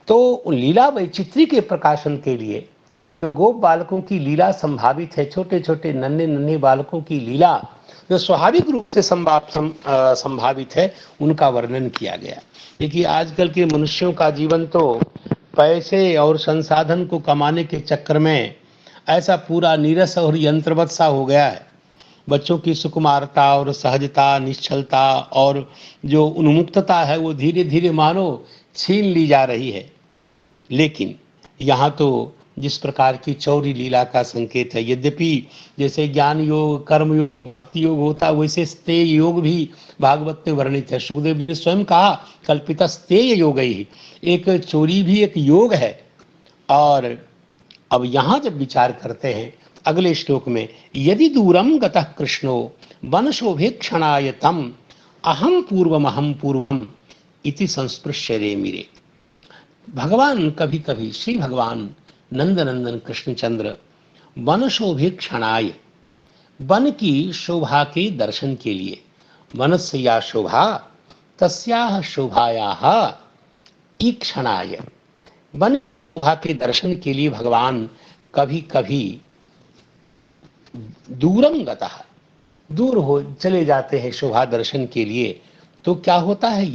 तो लीला वैचित्री के प्रकाशन के लिए गोप बालकों की लीला संभावित है, छोटे छोटे नन्हे बालकों की लीला जो स्वाभाविक रूप से संभावित है, उनका वर्णन किया गया। देखिए आजकल के मनुष्यों का जीवन तो पैसे और संसाधन को कमाने के चक्कर में ऐसा पूरा नीरस और यंत्रवत सा हो गया है। बच्चों की सुकुमारता और सहजता, निश्चलता और जो उन्मुक्तता है वो धीरे धीरे मानो छीन ली जा रही है। लेकिन यहाँ तो जिस प्रकार की चौरी लीला का संकेत है, यद्यपि जैसे ज्ञान योग, कर्म योग, भक्ति योग होता है, वैसे स्तेय योग भी भागवत में वर्णित है। सुखदेव ने स्वयं कहा कल्पित स्तेय योग ही, एक चोरी भी एक योग है। और अब यहाँ जब विचार करते हैं अगले श्लोक में, यदि दूरम गतः कृष्णो वनशोभेक्षणाय तम अहम पूर्वम इति संस्पृश्य रेमिरे। भगवान कभी कभी श्री भगवान नंदनंदन कृष्णचंद्र वनशोभेक्षणाय, वन की शोभा के दर्शन के लिए, वनस्य या शोभा तस्याह शोभायाः ईक्षणाय, वन शोभा के दर्शन के लिए भगवान कभी कभी दूरम गतः, दूर हो चले जाते हैं शोभा दर्शन के लिए। तो क्या होता है,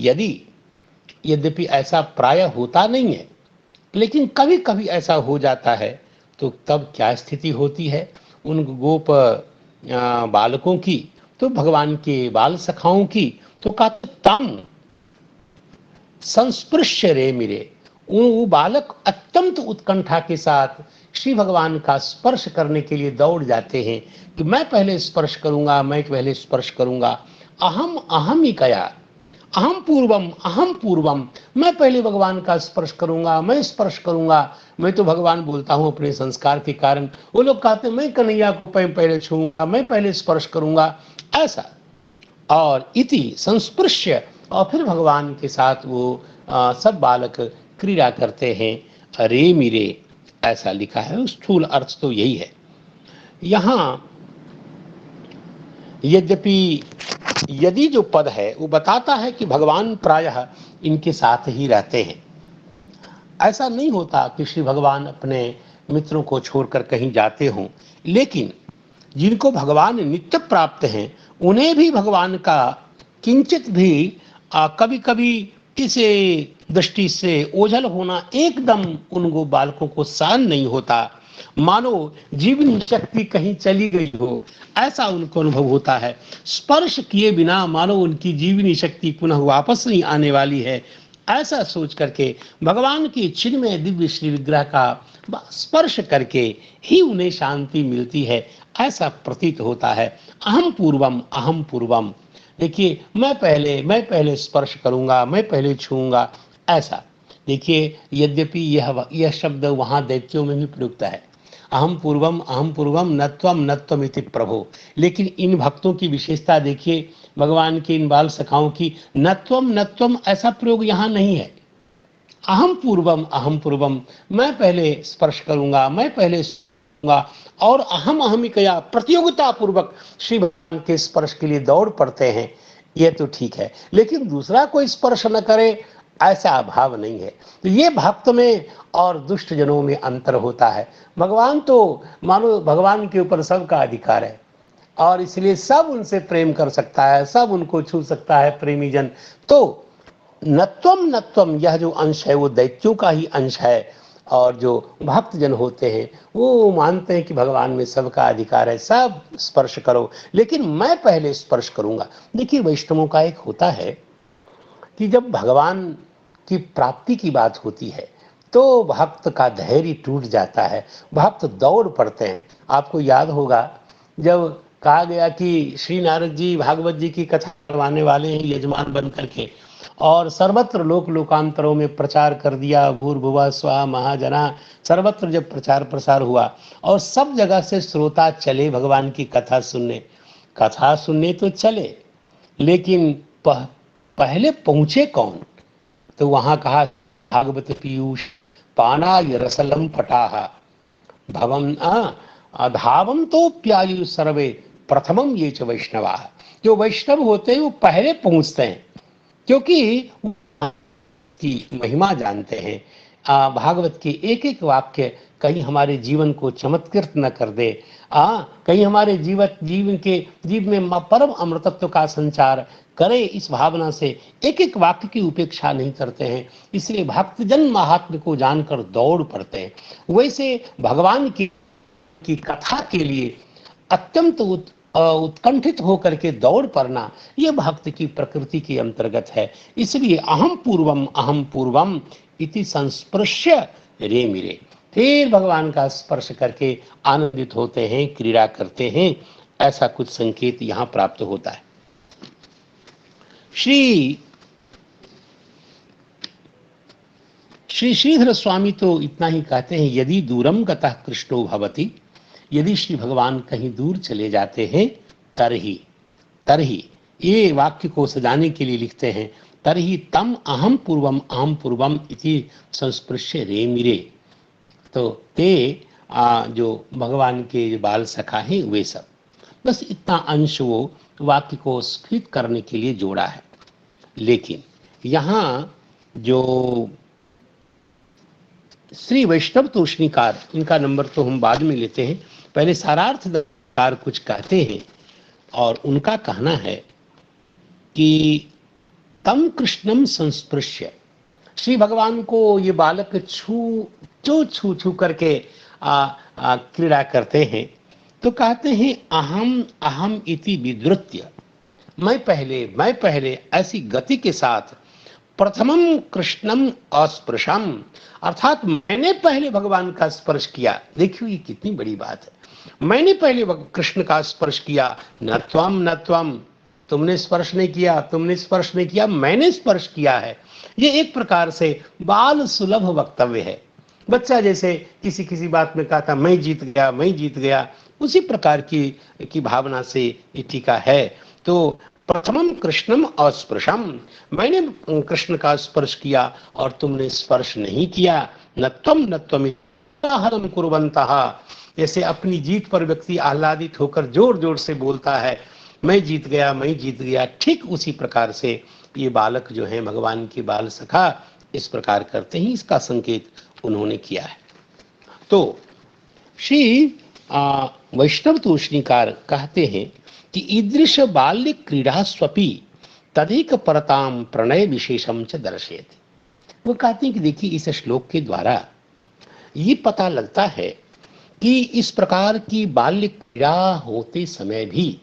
यद्यपि ऐसा प्राय होता नहीं है, लेकिन कभी कभी ऐसा हो जाता है, तो तब क्या स्थिति होती है उन गोप बालकों की, तो भगवान के बाल सखाओं की, तो का तम संस्पृश्य रे मिरे, वो बालक अत्यंत उत्कंठा के साथ श्री भगवान का स्पर्श करने के लिए दौड़ जाते हैं कि मैं पहले स्पर्श करूंगा, मैं पहले स्पर्श करूंगा। अहम अहम ही कया, अहम पूर्वम, मैं पहले भगवान का स्पर्श करूंगा, मैं स्पर्श करूंगा। मैं तो भगवान बोलता हूं अपने संस्कार के कारण। वो लोग कहते हैं मैं कन्हैया को पहले छूंगा, मैं पहले स्पर्श करूंगा, ऐसा। और इति संस्पृश्य, और फिर भगवान के साथ वो सब बालक क्रीड़ा करते हैं। अरे मीरे, ऐसा लिखा है। स्थूल अर्थ तो यही है। यहां यद्यपि यदि जो पद है वो बताता है कि भगवान प्रायः इनके साथ ही रहते हैं। ऐसा नहीं होता कि श्री भगवान अपने मित्रों को छोड़कर कहीं जाते हों, लेकिन जिनको भगवान नित्य प्राप्त हैं उन्हें भी भगवान का किंचित भी कभी कभी किसी दृष्टि से ओझल होना एकदम उनको बालकों को सहन नहीं होता। मानो जीवनी शक्ति कहीं चली गई हो, ऐसा उनको अनुभव होता है। स्पर्श किए बिना मानो उनकी जीवनी शक्ति पुनः वापस नहीं आने वाली है। ऐसा सोच करके भगवान की चिन्मय दिव्य श्री विग्रह का स्पर्श करके ही उन्हें शांति मिलती है, ऐसा प्रतीत होता है। अहम पूर्वम, देखिए मैं पहले स्पर्श करूंगा, मैं पहले छूंगा, ऐसा। देखिए यद्यपि यह शब्द वहां दैत्यों में भी प्रयुक्त है, अहम पूर्वम नत्वम इति प्रभो। लेकिन इन भक्तों की विशेषता देखिए, भगवान के इन बाल सखाओं की, नत्वम ऐसा प्रयोग यहाँ नहीं है। अहम पूर्वम, मैं पहले स्पर्श करूंगा, मैं पहले और अहमिकया प्रतियोगिता पूर्वक श्री भगवान के स्पर्श के लिए दौड़ पड़ते हैं। यह तो ठीक है, लेकिन दूसरा कोई स्पर्श न करे, ऐसा अभाव नहीं है। तो ये भक्त में और दुष्ट जनों में अंतर होता है। भगवान तो मानो भगवान के ऊपर सबका अधिकार है और इसलिए सब उनसे प्रेम कर सकता है, सब उनको छू सकता है प्रेमी जन। तो नत्वम यह जो अंश है वो दैत्यों का ही अंश है, और जो भक्त जन होते हैं वो मानते हैं कि भगवान में सबका अधिकार है, सब स्पर्श करो, लेकिन मैं पहले स्पर्श करूंगा। देखिए वैष्णवों का एक होता है कि जब भगवान की प्राप्ति की बात होती है तो भक्त का धैर्य टूट जाता है, भक्त दौड़ पड़ते हैं। आपको याद होगा जब कहा गया कि श्री नारद जी भागवत जी की कथा करवाने वाले हैं यजमान बन करके, और सर्वत्र लोक लोकांतरों में प्रचार कर दिया, भूर्भुवः स्वः महाजना, सर्वत्र जब प्रचार प्रसार हुआ और सब जगह से श्रोता चले भगवान की कथा सुनने तो चले, लेकिन पहले पहुंचे कौन? तो वहां कहा भागवत पीयूष पानाय रसलम पटाह भवम धावम तो प्यायु सर्वे प्रथमम ये च वैष्णवा। जो वैष्णव होते हैं वो पहले पहुंचते हैं, क्योंकि की महिमा जानते हैं। भागवत के एक एक वाक्य कहीं हमारे जीवन को चमत्कृत न कर दे, कहीं हमारे जीव में परम अमृतत्व का संचार करे, इस भावना से एक एक वाक्य की उपेक्षा नहीं करते हैं। इसलिए भक्तजन महात्म्य को जानकर दौड़ पड़ते हैं। वैसे भगवान की कथा के लिए अत्यंत उत्कंठित होकर के दौड़ पड़ना, यह भक्त की प्रकृति के अंतर्गत है। इसलिए अहम पूर्वम इति संस्पृश्य रे मिरे, फिर भगवान का स्पर्श करके आनंदित होते हैं, क्रीड़ा करते हैं, ऐसा कुछ संकेत यहाँ प्राप्त होता है। श्री श्रीधर स्वामी तो इतना ही कहते हैं, यदि दूरम गतः कृष्णो भवति, यदि श्री भगवान कहीं दूर चले जाते हैं, तरही ये वाक्य को सजाने के लिए लिखते हैं, तरही तम अहम पूर्वम इति संस्पृश्य रे मिरे। तो ते जो भगवान के जो बाल सखा हैं वे सब, बस इतना अंश वो वाक्य को स्फीत करने के लिए जोड़ा है। लेकिन यहाँ जो श्री वैष्णव तोषणीकार, इनका नंबर तो हम बाद में लेते हैं, पहले सारार्थकार कुछ कहते हैं और उनका कहना है कि तम कृष्णम संस्पृश्य, श्री भगवान को ये बालक छू करके क्रीड़ा करते हैं, तो कहते हैं अहम इति विद्रुत्य, मैं पहले ऐसी गति के साथ प्रथमम कृष्णम अस्पृशम, अर्थात मैंने पहले भगवान का स्पर्श किया। देखिए ये कितनी बड़ी बात है, मैंने पहले कृष्ण का स्पर्श किया। न त्वम, तुमने स्पर्श नहीं किया, तुमने स्पर्श नहीं किया, मैंने स्पर्श किया है। ये एक प्रकार से बाल सुलभ वक्तव्य है। बच्चा जैसे किसी किसी बात में कहता मैं जीत गया, मैं जीत गया, उसी प्रकार की भावना से ये टीका है। तो प्रथमम कृष्णम अस्पृशम, मैंने कृष्ण का स्पर्श किया और तुमने स्पर्श नहीं किया। न त्वम हरम कुर्वन्तः, जैसे अपनी जीत पर व्यक्ति आह्लादित होकर जोर जोर से बोलता है मैं जीत गया, मैं जीत गया, ठीक उसी प्रकार से ये बालक जो है भगवान के बाल सखा इस प्रकार करते ही इसका संकेत उन्होंने किया है। तो श्री वैष्णव तूष्णीकार कहते हैं कि ईदृश बाल्य क्रीड़ा स्वपी तदेक परताम प्रणय विशेषम च दर्शयति। वो कहते हैं कि देखिए इस श्लोक के द्वारा ये पता लगता है कि इस प्रकार की बाल्य क्रीड़ा होते समय भी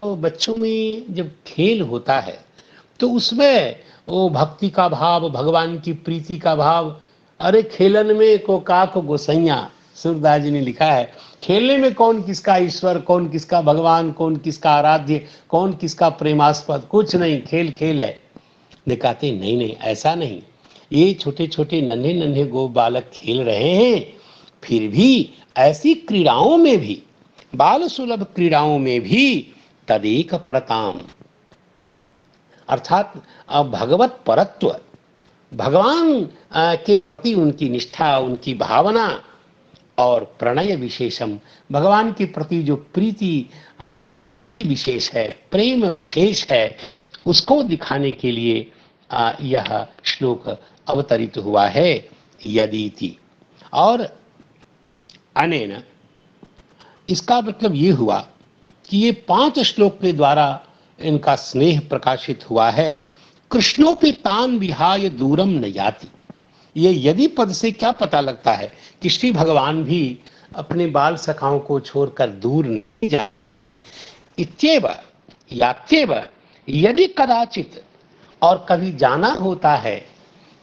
बच्चों में जब खेल होता है तो उसमें वो भक्ति का भाव, भगवान की प्रीति का भाव। अरे खेलन में को काक गोसैया, सूरदास जी ने लिखा है, खेलने में कौन किसका ईश्वर, कौन किसका भगवान, कौन किसका आराध्य, कौन किसका प्रेमास्पद, कुछ नहीं, खेल खेल है। दिखाते नहीं नहीं, ऐसा नहीं, ये छोटे छोटे नन्हे नन्हे गो बालक खेल रहे हैं, फिर भी ऐसी क्रीड़ाओं में भी, बाल सुलभ क्रीड़ाओं में भी तदेक प्रताम, अर्थात भगवत परत्व, भगवान के प्रति उनकी निष्ठा, उनकी भावना और प्रणय विशेषम, भगवान के प्रति जो प्रीति विशेष है, प्रेम विशेष है, उसको दिखाने के लिए यह श्लोक अवतरित हुआ है यदीति। और अनेन इसका मतलब ये हुआ कि ये 5 श्लोक के द्वारा इनका स्नेह प्रकाशित हुआ है। कृष्णोपि तान विहाय दूरम न याति, ये यदि पद से क्या पता लगता है कि श्री भगवान भी अपने बाल सखाओं को छोड़कर दूर नहीं जाते। इत्येव यात्येव यदि कदाचित, और कभी जाना होता है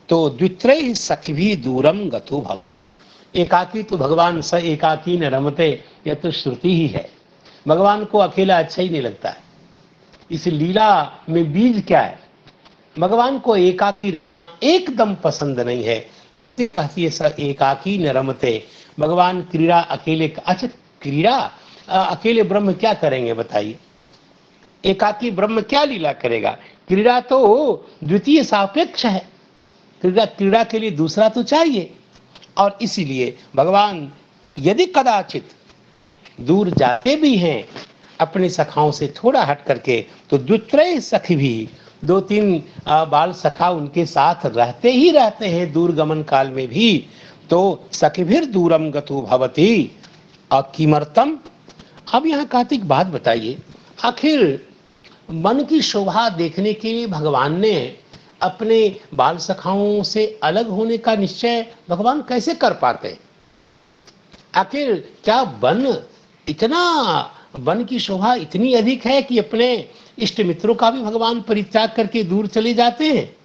तो द्वित्रय सखी दूरम गतो भव, एकाकी तो भगवान स एकाकी न रमते, यह तो श्रुति ही है। भगवान को अकेला अच्छा ही नहीं लगता है। इस लीला में बीज क्या है, भगवान को एकाकी एकदम पसंद नहीं है। कहती है स एकाकी न रमते, भगवान क्रीड़ा अकेले, अच्छा क्रीड़ा अकेले ब्रह्म क्या करेंगे बताइए, एकाकी ब्रह्म क्या लीला करेगा। क्रीड़ा तो द्वितीय सापेक्ष है, क्रीड़ा के लिए दूसरा तो चाहिए। और इसीलिए भगवान यदि कदाचित दूर जाते भी हैं अपने सखाओं से थोड़ा हट करके, तो द्वित्रय सखी भी, 2-3 बाल सखा उनके साथ रहते ही रहते हैं दूर गमन काल में भी। तो सखिभिर दूरम गतो भवति अकिमर्थम। अब यहाँ कार्तिक बात बताइए, आखिर मन की शोभा देखने के लिए भगवान ने अपने बाल सखाओं से अलग होने का निश्चय भगवान कैसे कर पाते? आखिर क्या वन की शोभा इतनी अधिक है कि अपने इष्ट मित्रों का भी भगवान परित्याग करके दूर चले जाते हैं?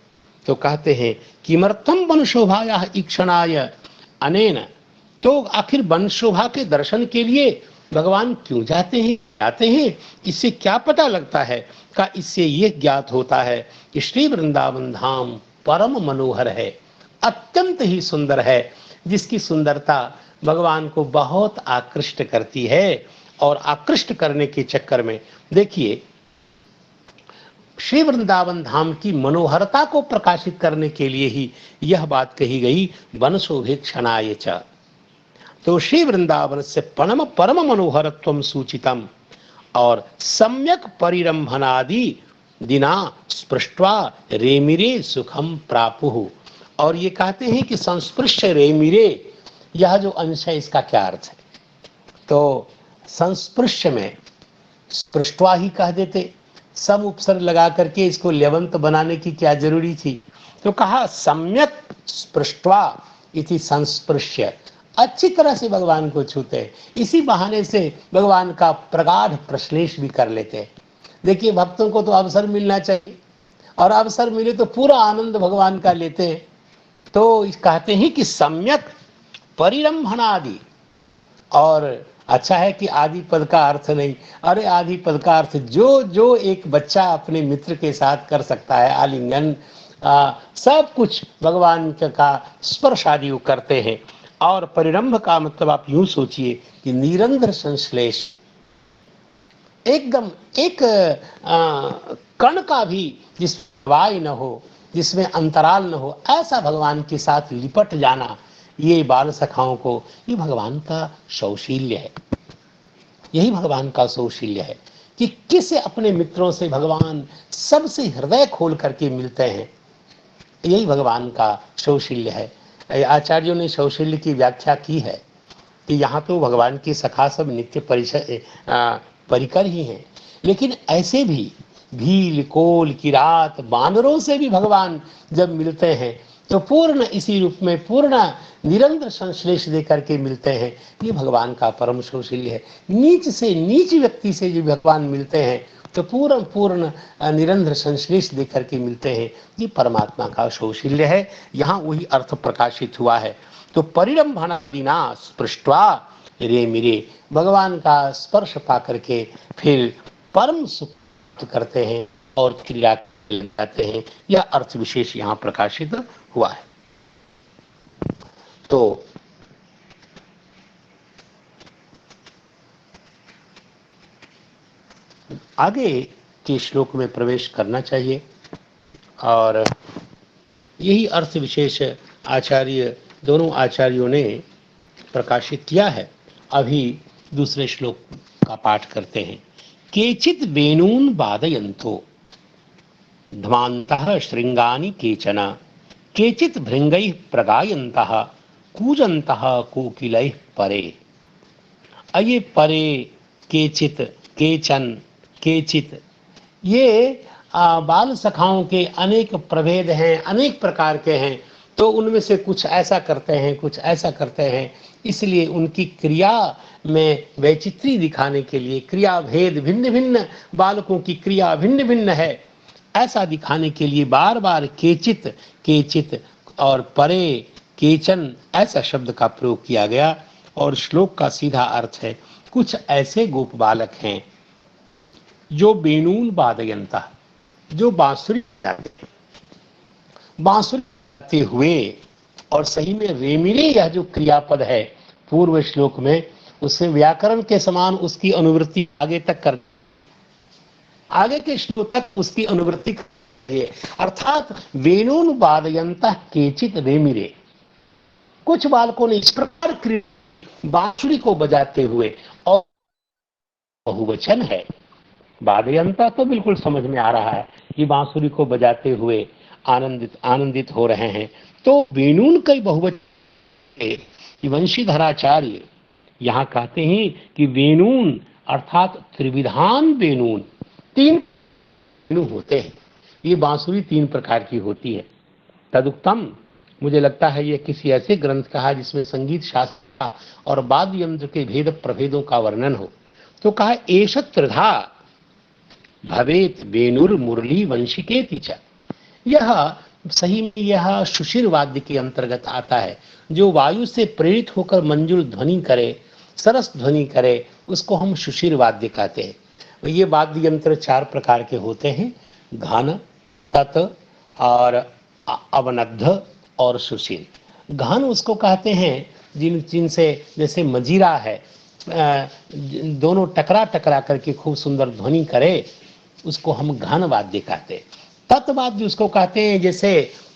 तो कहते हैं किमर्थम वन शोभाया ईक्षणाय अनेन, तो आखिर वन शोभा के दर्शन के लिए भगवान क्यों जाते हैं? इससे क्या पता लगता है? का इससे ये ज्ञात होता है कि श्री वृंदावन धाम परम मनोहर है, अत्यंत ही सुंदर है, जिसकी सुंदरता भगवान को बहुत आकृष्ट करती है। और आकृष्ट करने के चक्कर में देखिए, श्री वृंदावन धाम की मनोहरता को प्रकाशित करने के लिए ही यह बात कही गई, वन शोभेक्षणाय च। तो श्री वृंदावन से परम मनोहरत्वम सूचितम, और सम्यक परिरंभनादि दिना स्पृष्ट्वा रेमिरे सुखम प्रापुः। और ये कहते हैं कि संस्पृश्य रेमिरे, यह जो अंश है इसका क्या अर्थ है? तो संस्पृश्य में स्पृष्ट्वा ही कह देते, सम उपसर्ग लगा करके इसको लेवंत बनाने की क्या जरूरी थी? तो कहा सम्यक स्पृष्ट्वा इति संस्पृश्य, अच्छी तरह से भगवान को छूते, इसी बहाने से भगवान का प्रगाढ़ प्रश्लेष भी कर लेते। देखिए भक्तों को तो अवसर मिलना चाहिए, और अवसर मिले तो पूरा आनंद भगवान का लेते हैं। तो कहते हैं कि सम्यक परिरंभणादि, और अच्छा है कि आदि पद का अर्थ नहीं, अरे आदि पद का अर्थ जो जो एक बच्चा अपने मित्र के साथ कर सकता है, आलिंगन सब कुछ भगवान का स्पर्श आदि वो करते हैं। और परिरंभ का मतलब आप यूं सोचिए कि निरंतर संश्लेष, एकदम एक कण का भी जिसमें वाय न हो, जिसमें अंतराल न हो, ऐसा भगवान के साथ लिपट जाना, ये बाल सखाओं को, ये भगवान का सौशील्य है। यही भगवान का सौशील्य है कि किसे अपने मित्रों से भगवान सबसे हृदय खोल करके मिलते हैं। यही भगवान का सौशील्य है। आचार्यों ने सौशील्य की व्याख्या की है कि यहाँ तो भगवान के सखा सब नित्य परिकर ही हैं, लेकिन ऐसे भी भील, कोल, किरात, बानरों से भी भगवान जब मिलते हैं तो पूर्ण इसी रूप में पूर्ण निरंतर संश्लेष देकर के मिलते हैं। ये भगवान का परम सौशील्य है। नीच से नीच व्यक्ति से जो भगवान मिलते हैं तो पूर्ण पूर्ण निरंतर संश्लेष देकर के मिलते हैं। ये परमात्मा का सौशील्य है। यहाँ वही अर्थ प्रकाशित हुआ है। तो परिरंभणा बिना स्पृष्टवा रे मिरे, भगवान का स्पर्श पा करके फिर परम सुख करते हैं और क्रिया जाते हैं। यह अर्थ विशेष यहाँ प्रकाशित हुआ है। तो आगे के श्लोक में प्रवेश करना चाहिए और यही अर्थ विशेष दोनों आचार्यों ने प्रकाशित किया है। अभी दूसरे श्लोक का पाठ करते हैं। केचित वेणून वादयन्तो ध्मान्तः श्रृंगानि केचन, केचित भृंगैः प्रगायन्तः कूजन्तः कोकिलैः परे। ये परे, केचित, केचन, केचित, ये बाल सखाओं के अनेक प्रभेद हैं, अनेक प्रकार के हैं। तो उनमें से कुछ ऐसा करते हैं, कुछ ऐसा करते हैं। इसलिए उनकी क्रिया में वैचित्री दिखाने के लिए, क्रिया भेद भिन्न भिन्न, बालकों की क्रिया भिन्न भिन्न है, ऐसा दिखाने के लिए बार बार केचित, केचित और परे, केचन ऐसा शब्द का प्रयोग किया गया। और श्लोक का सीधा अर्थ है कुछ ऐसे गोप बालक हैं जो वेणून वादयन्ता, जो बांसुरी बजाते हुए, और सही में रेमिरे यह जो क्रियापद है पूर्व श्लोक में, उससे व्याकरण के समान उसकी अनुवृत्ति आगे तक कर, आगे के श्लोक तक उसकी अनुवृत्ति है। अर्थात वेणून वादयन्तः केचित रेमिरे, कुछ बालकों ने इस प्रकार बांसुरी को बजाते हुए, और बहुवचन है, वादयन्ता तो बिल्कुल समझ में आ रहा है कि बांसुरी को बजाते हुए आनंदित हो रहे हैं। तो वेणून कई बहुवचन, वंशीधराचार्य यहाँ कहते हैं कि वेणून अर्थात त्रिविधान वेणून, 3 वेणु होते हैं। ये बांसुरी 3 प्रकार की होती है। तदुक्तम, मुझे लगता है ये किसी ऐसे ग्रंथ का है जिसमें संगीत शास्त्र और वाद्य यंत्र के भेद प्रभेदों का वर्णन हो। तो कहा एष त्रिधा भवेत वेणुर मुरली वंशिकेति च। यह सही में यह सुशिर वाद्य के अंतर्गत आता है, जो वायु से प्रेरित होकर मंजुल ध्वनि करे, सरस ध्वनि करे, उसको हम सुशिर वाद्य कहते हैं। ये वाद्य यंत्र 4 प्रकार के होते हैं, घन, तत और अवनद्ध और सुशील। घन उसको कहते हैं जिनसे जैसे मजीरा है, दोनों टकरा टकरा करके खूब सुंदर ध्वनि करे, उसको हम घन वाद्य कहते हैं। तत्वाद्य उसको कहते हैं जैसे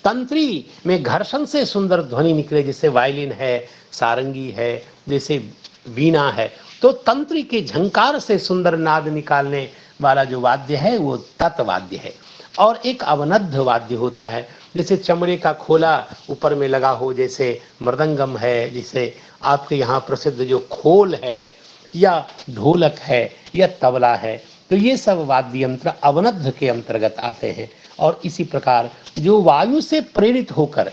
तंत्री में घर्षण से सुंदर ध्वनि निकले, जैसे वायलिन है, सारंगी है, जैसे वीणा है। तो तंत्री के झंकार से सुंदर नाद निकालने वाला जो वाद्य है वो तत्वाद्य है। और एक अवनद्ध वाद्य होता है, जैसे चमड़े का खोला ऊपर में लगा हो, जैसे मृदंगम है, जैसे आपके यहाँ प्रसिद्ध जो खोल है, या ढोलक है, या तबला है। तो ये सब वाद्य यंत्र अवनद्ध के अंतर्गत आते हैं। और इसी प्रकार जो वायु से प्रेरित होकर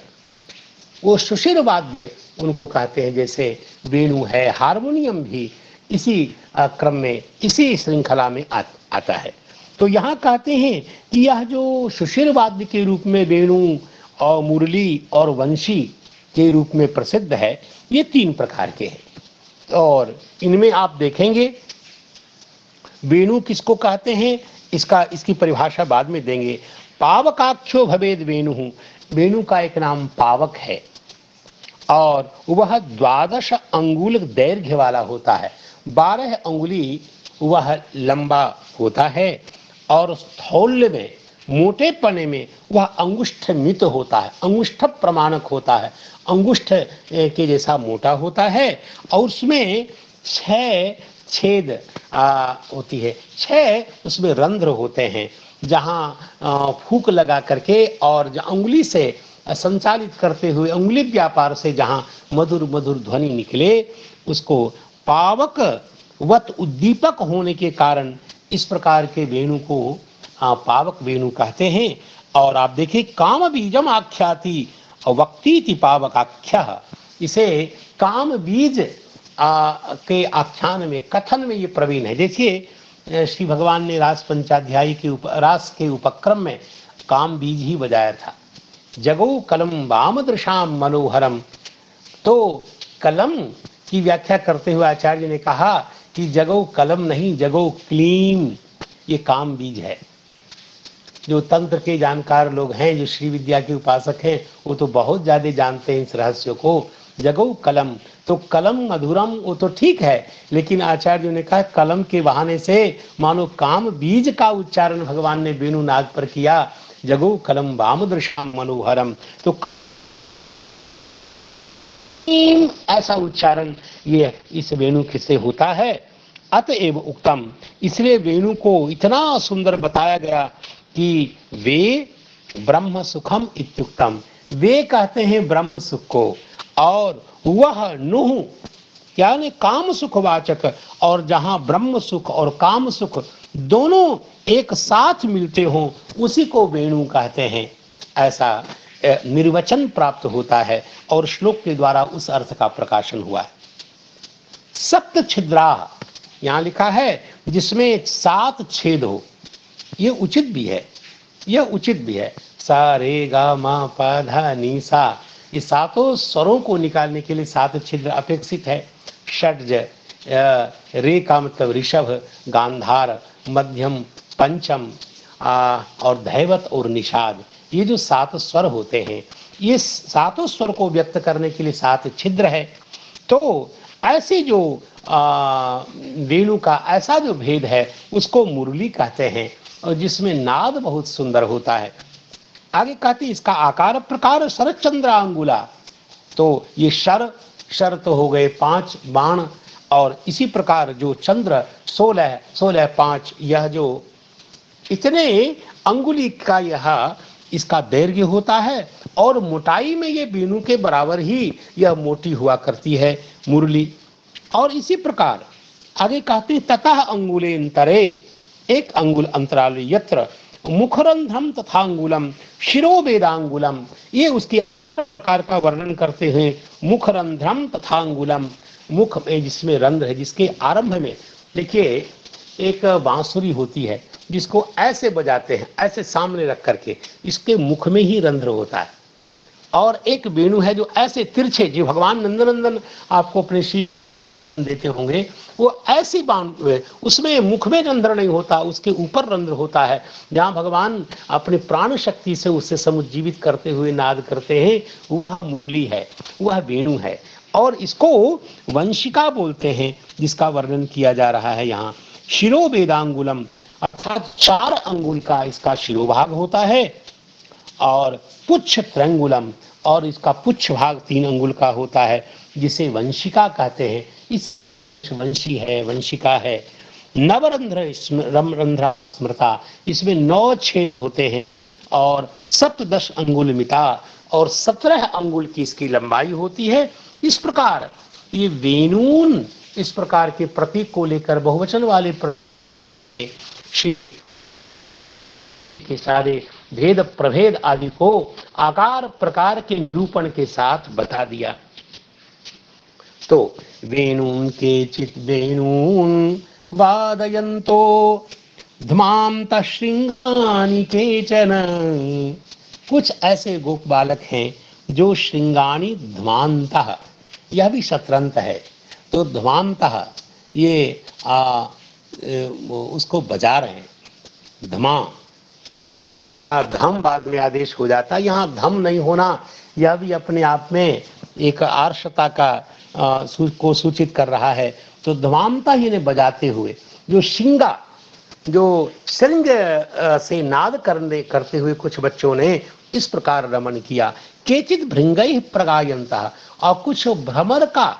वो सुशिर वाद्य उनको कहते हैं, जैसे वेणु है, हारमोनियम भी इसी क्रम में, इसी श्रृंखला में आता है। तो यहाँ कहते हैं कि यह जो सुशील वाद्य के रूप में वेणु और मुरली और वंशी के रूप में प्रसिद्ध है, ये 3 प्रकार के हैं। और इनमें आप देखेंगे वेणु किसको कहते हैं, इसकी परिभाषा बाद में देंगे। पावकाख्यो भवेद वेणु, वेणु का एक नाम पावक है और वह 12 अंगुल दैर्घ्य वाला होता है, 12 अंगुली वह लंबा होता है और स्थौल्य में, मोटे पने में वह अंगुष्ठ मित होता है, अंगुष्ठ प्रमाणक होता है, अंगुष्ठ के जैसा मोटा होता है और उसमें 6 छेद होती है, 6 उसमें रंध्र होते हैं जहाँ फूक लगा करके और अंगुली से संचालित करते हुए अंगुली व्यापार से जहाँ मधुर मधुर ध्वनि निकले उसको पावक वत उद्दीपक होने के कारण इस प्रकार के वेणु को पावक वेणु कहते हैं। और आप देखिए काम बीजम आख्याति वक्तीति पावकाख्या, इसे काम बीज के आख्यान में कथन में ये प्रवीण है। देखिए श्री भगवान ने रास पंचाध्यायी के रास के उपक्रम में काम बीज ही बजाया था। जगो कलम वाम दृशाम मनोहरम, तो कलम की व्याख्या करते हुए आचार्य ने कहा कि जगो कलम नहीं, जगो क्लीम, ये काम बीज है। जो तंत्र के जानकार लोग हैं, जो श्री विद्या के उपासक हैं, वो तो बहुत ज्यादा जानते हैं इस रहस्य को। जगो कलम, तो कलम मधुरम वो तो ठीक है, लेकिन आचार्य ने कहा कलम के बहाने से मानो काम बीज का उच्चारण भगवान ने वेणु नाद पर किया। जगो कलम वामदृशाम मनोहरम, तो ऐसा उच्चारण ये इस वेणु से होता है। अतएव उक्तम, इसलिए वेणु को इतना सुंदर बताया गया कि वे ब्रह्म सुखम इत्युक्तम, वे कहते हैं ब्रह्म सुख को, और वह नुह यानी काम सुखवाचक, और जहां ब्रह्म सुख और काम सुख दोनों एक साथ मिलते हों उसी को वेणु कहते हैं। ऐसा निर्वचन प्राप्त होता है और श्लोक के द्वारा उस अर्थ का प्रकाशन हुआ है। सप्त छिद्रा यहां लिखा है जिसमें 7 छेद हो, यह उचित भी है, यह उचित भी है। सा रे गा मा पा धा नी सा, ये 7 स्वरों को निकालने के लिए 7 छिद्र अपेक्षित है। षड्ज, रे का मतलब ऋषभ, गांधार, मध्यम, पंचम और धैवत और निषाद, ये जो 7 स्वर होते हैं, ये 7 स्वर को व्यक्त करने के लिए 7 छिद्र है। तो ऐसे जो वेणु का ऐसा जो भेद है उसको मुरली कहते हैं, और जिसमें नाद बहुत सुंदर होता है। आगे कहते हैं इसका आकार प्रकार शरचंद्र अंगुला, तो ये शर तो हो गए 5 बाण, और इसी प्रकार जो चंद्र 16 5, यह जो इतने अंगुली का यह इसका दैर्घ्य होता है, और मोटाई में ये वेणु के बराबर ही यह मोटी हुआ करती है मुरली। और इसी प्रकार आगे कहते हैं ततः अंगुलेन्तरे, 1 अंगुल अंतराल यत्र मुखरंध्रम तथा अंगुलम शिरो वेदांगुलम, ये उसके प्रकार का वर्णन करते हैं। मुखरंध्रम तथा अंगुलम, मुख में जिसमें रंध्र है, जिसके आरंभ में देखिए एक बांसुरी होती है जिसको ऐसे बजाते हैं, ऐसे सामने रख करके, इसके मुख में ही रंध्र होता है। और एक वेणु है जो ऐसे तिरछे, जो भगवान नंदनंदन आपको अपने श्री देते होंगे, वो ऐसी बाण, उसमें मुख में रंध्र नहीं होता, उसके ऊपर रंध्र होता है, जहाँ भगवान अपने प्राण शक्ति से उसे समुज्जीवित करते हुए नाद करते हैं, वह मुरली है, वह वेणु है। और इसको वंशिका बोलते हैं, जिसका वर्णन किया जा रहा है यहाँ। शिरो वेदांगुलम, अर्थात 4 अंगुल का इसका शिरोभाग होता है, और पुच्छ त्रंगुलम, और इसका पुच्छ भाग 3 अंगुल का होता है, जिसे वंशिका कहते हैं। इस वंशी है, वंशिका है। नवरंध्र रंध्र स्मृता, इसमें 9 छेद होते हैं, और 17 अंगुल मिता, और 17 अंगुल की इसकी लंबाई होती है। इस प्रकार ये वेणून इस प्रकार के प्रतीक को लेकर बहुवचन वाले के सारे भेद प्रभेद आदि को आकार प्रकार के निरूपण के साथ बता दिया। तो वेणून के चित वेणून वादयंतो ध्मांत श्रृंगानि केचन। कुछ ऐसे गोप बालक हैं जो श्रृंगानि ध्मांतः, यह भी शतरंत है। तो ध्मांतः ये उसको बजा रहे हैं। धमा धम बाद में आदेश हो जाता है, यहाँ धम नहीं होना यह भी अपने आप में एक आर्षता का को सूचित कर रहा है। तो ध्मांता ही ने बजाते हुए जो शिंगा, जो श्रृंग से नाद करते हुए कुछ बच्चों ने इस प्रकार रमन किया। केचित भृंगैः प्रगायन्तः, और कुछ भ्रमर का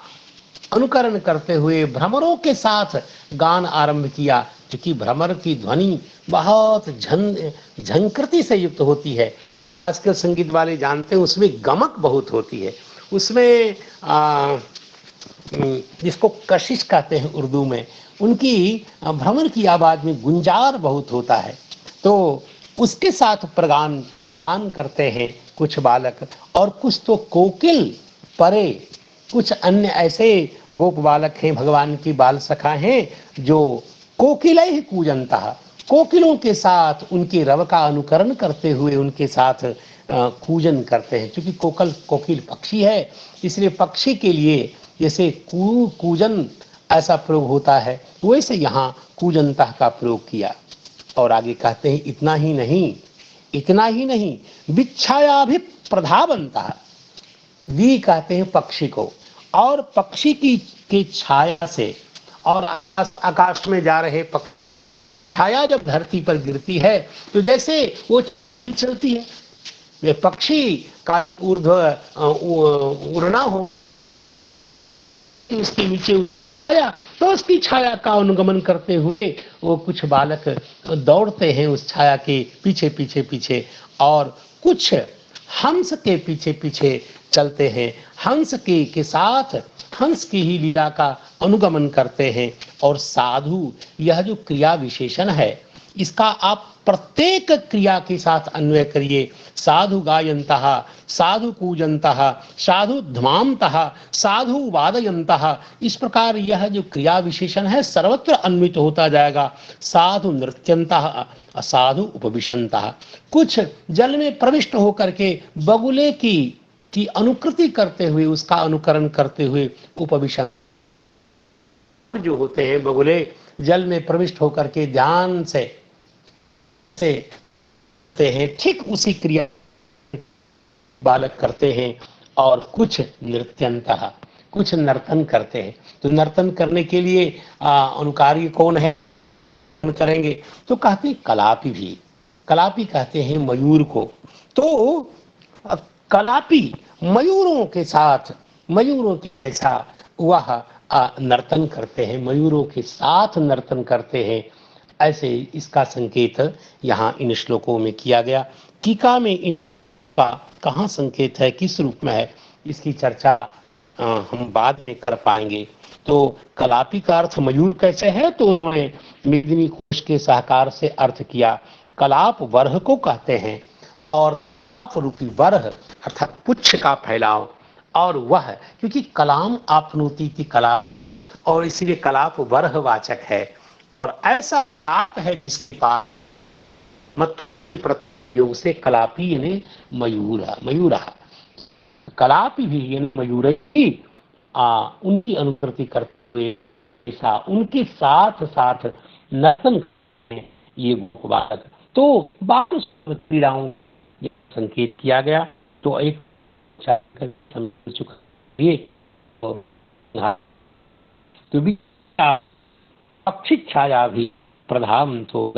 अनुकरण करते हुए भ्रमरों के साथ गान आरंभ किया, क्योंकि भ्रमर की ध्वनि बहुत झंकृति से युक्त होती है। क्लासिकल संगीत वाले जानते हैं उसमें गमक बहुत होती है, उसमें जिसको कशिश कहते हैं उर्दू में, उनकी भ्रमर की आवाज में गुंजार बहुत होता है। तो उसके साथ प्रगान करते हैं कुछ बालक, और कुछ तो कोकिल परे, कुछ अन्य ऐसे गोप बालक हैं, भगवान की बाल सखा हैं, जो कोकिलैः कूजन्तः, कोकिलों के साथ उनके रव का अनुकरण करते हुए उनके साथ कूजन करते हैं। क्योंकि कोकिल पक्षी है, इसलिए पक्षी के लिए जैसे कूजन ऐसा प्रयोग होता है, वैसे यहाँ कूजन्तः का प्रयोग किया। और आगे कहते हैं इतना ही नहीं बिच्छाया भी प्रधावन्तः, वी कहते हैं पक्षी को, और पक्षी की छाया से, और आकाश में जा रहे पक्षी छाया जब धरती पर गिरती है तो जैसे वो चलती है, वे पक्षी का ऊर्ध्व उड़ना हो, उसके नीचे छाया, तो उसकी छाया का अनुगमन करते हुए वो कुछ बालक दौड़ते हैं उस छाया के पीछे, और कुछ हंस के पीछे चलते हैं, हंस के साथ हंस की ही लीला का अनुगमन करते हैं। और साधु, यह जो क्रिया विशेषण है, इसका आप प्रत्येक क्रिया के साथ अन्वय करिए। साधु गायन्तः, साधु कूजन्तः, साधु ध्मांतः, साधु वादयन्तः, इस प्रकार यह जो क्रिया विशेषण है सर्वत्र अन्वित होता जाएगा। साधु नृत्यन्तः, असाधु उपविशन्तः, कुछ जल में प्रविष्ट होकर के बगुले की अनुकृति करते हुए, उसका अनुकरण करते हुए उपविशन जो होते हैं, बगुले जल में प्रविष्ट होकर के ध्यान से हैं, ठीक उसी क्रिया बालक करते हैं। और कुछ नृत्यन्तः, कुछ नर्तन करते हैं। तो नर्तन करने के लिए अनुकारी कौन है, करेंगे तो कहते हैं कलापी भी, कलापी कहते हैं मयूर को। तो कलापी मयूरों के साथ, मयूरों के ऐसा वह नर्तन करते हैं, मयूरों के साथ नर्तन करते हैं, ऐसे इसका संकेत यहाँ इन श्लोकों में किया गया। टीका में इनका कहाँ संकेत है, किस रूप में है, इसकी चर्चा हम बाद में कर पाएंगे। तो कलापी का अर्थ मयूर कैसे है, तो उन्होंने मेदिनी कोश के सहकार से अर्थ किया। कलाप वर्ह को कहते हैं, और रूपी वर्ह अर्थात पुच्छ का फैलाव, और वह क्योंकि कलाम आपनोति की कला, और इसलिए कलाप वर्ह वाचक है। और ऐसा आप है जिसके पास मत प्रयोग से कलापी यानी मयूरा, कलापी भी यानी मयूर ही उनकी अनुकृति करते हुए ऐसा उनके साथ साथ नर्तन ये बालक। तो बाल क्रीड़ाओं संकेत किया गया। तो एक समझ चुका ये तो भी पक्षी छाया भी प्रधान तो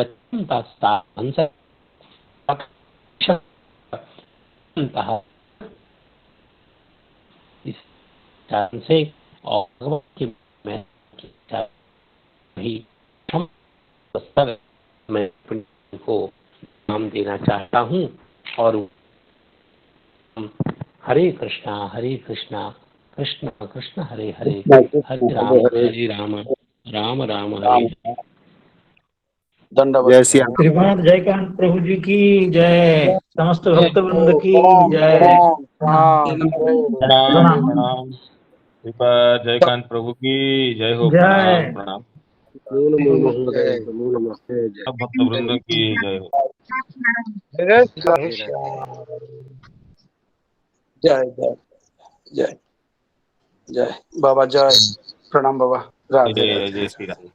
इस से और मैं भी हम मैं को नाम देना चाहता हूँ। और हरे कृष्णा कृष्ण कृष्ण हरे हरे, हरे राम राम राम हरे। जय श्री श्रीमान जयकांत प्रभु जी की जय, समस्त भक्तवृंद की जय। प्रणाम। जयकांत प्रभु की जय हो। प्रणाम। नमो महोदय, नमो नमस्ते, जय सब भक्त वृंद की जय हो। जय जय जय जय बाबा, जय प्रणाम बाबा, राधे जय राधे। जय श्री राम।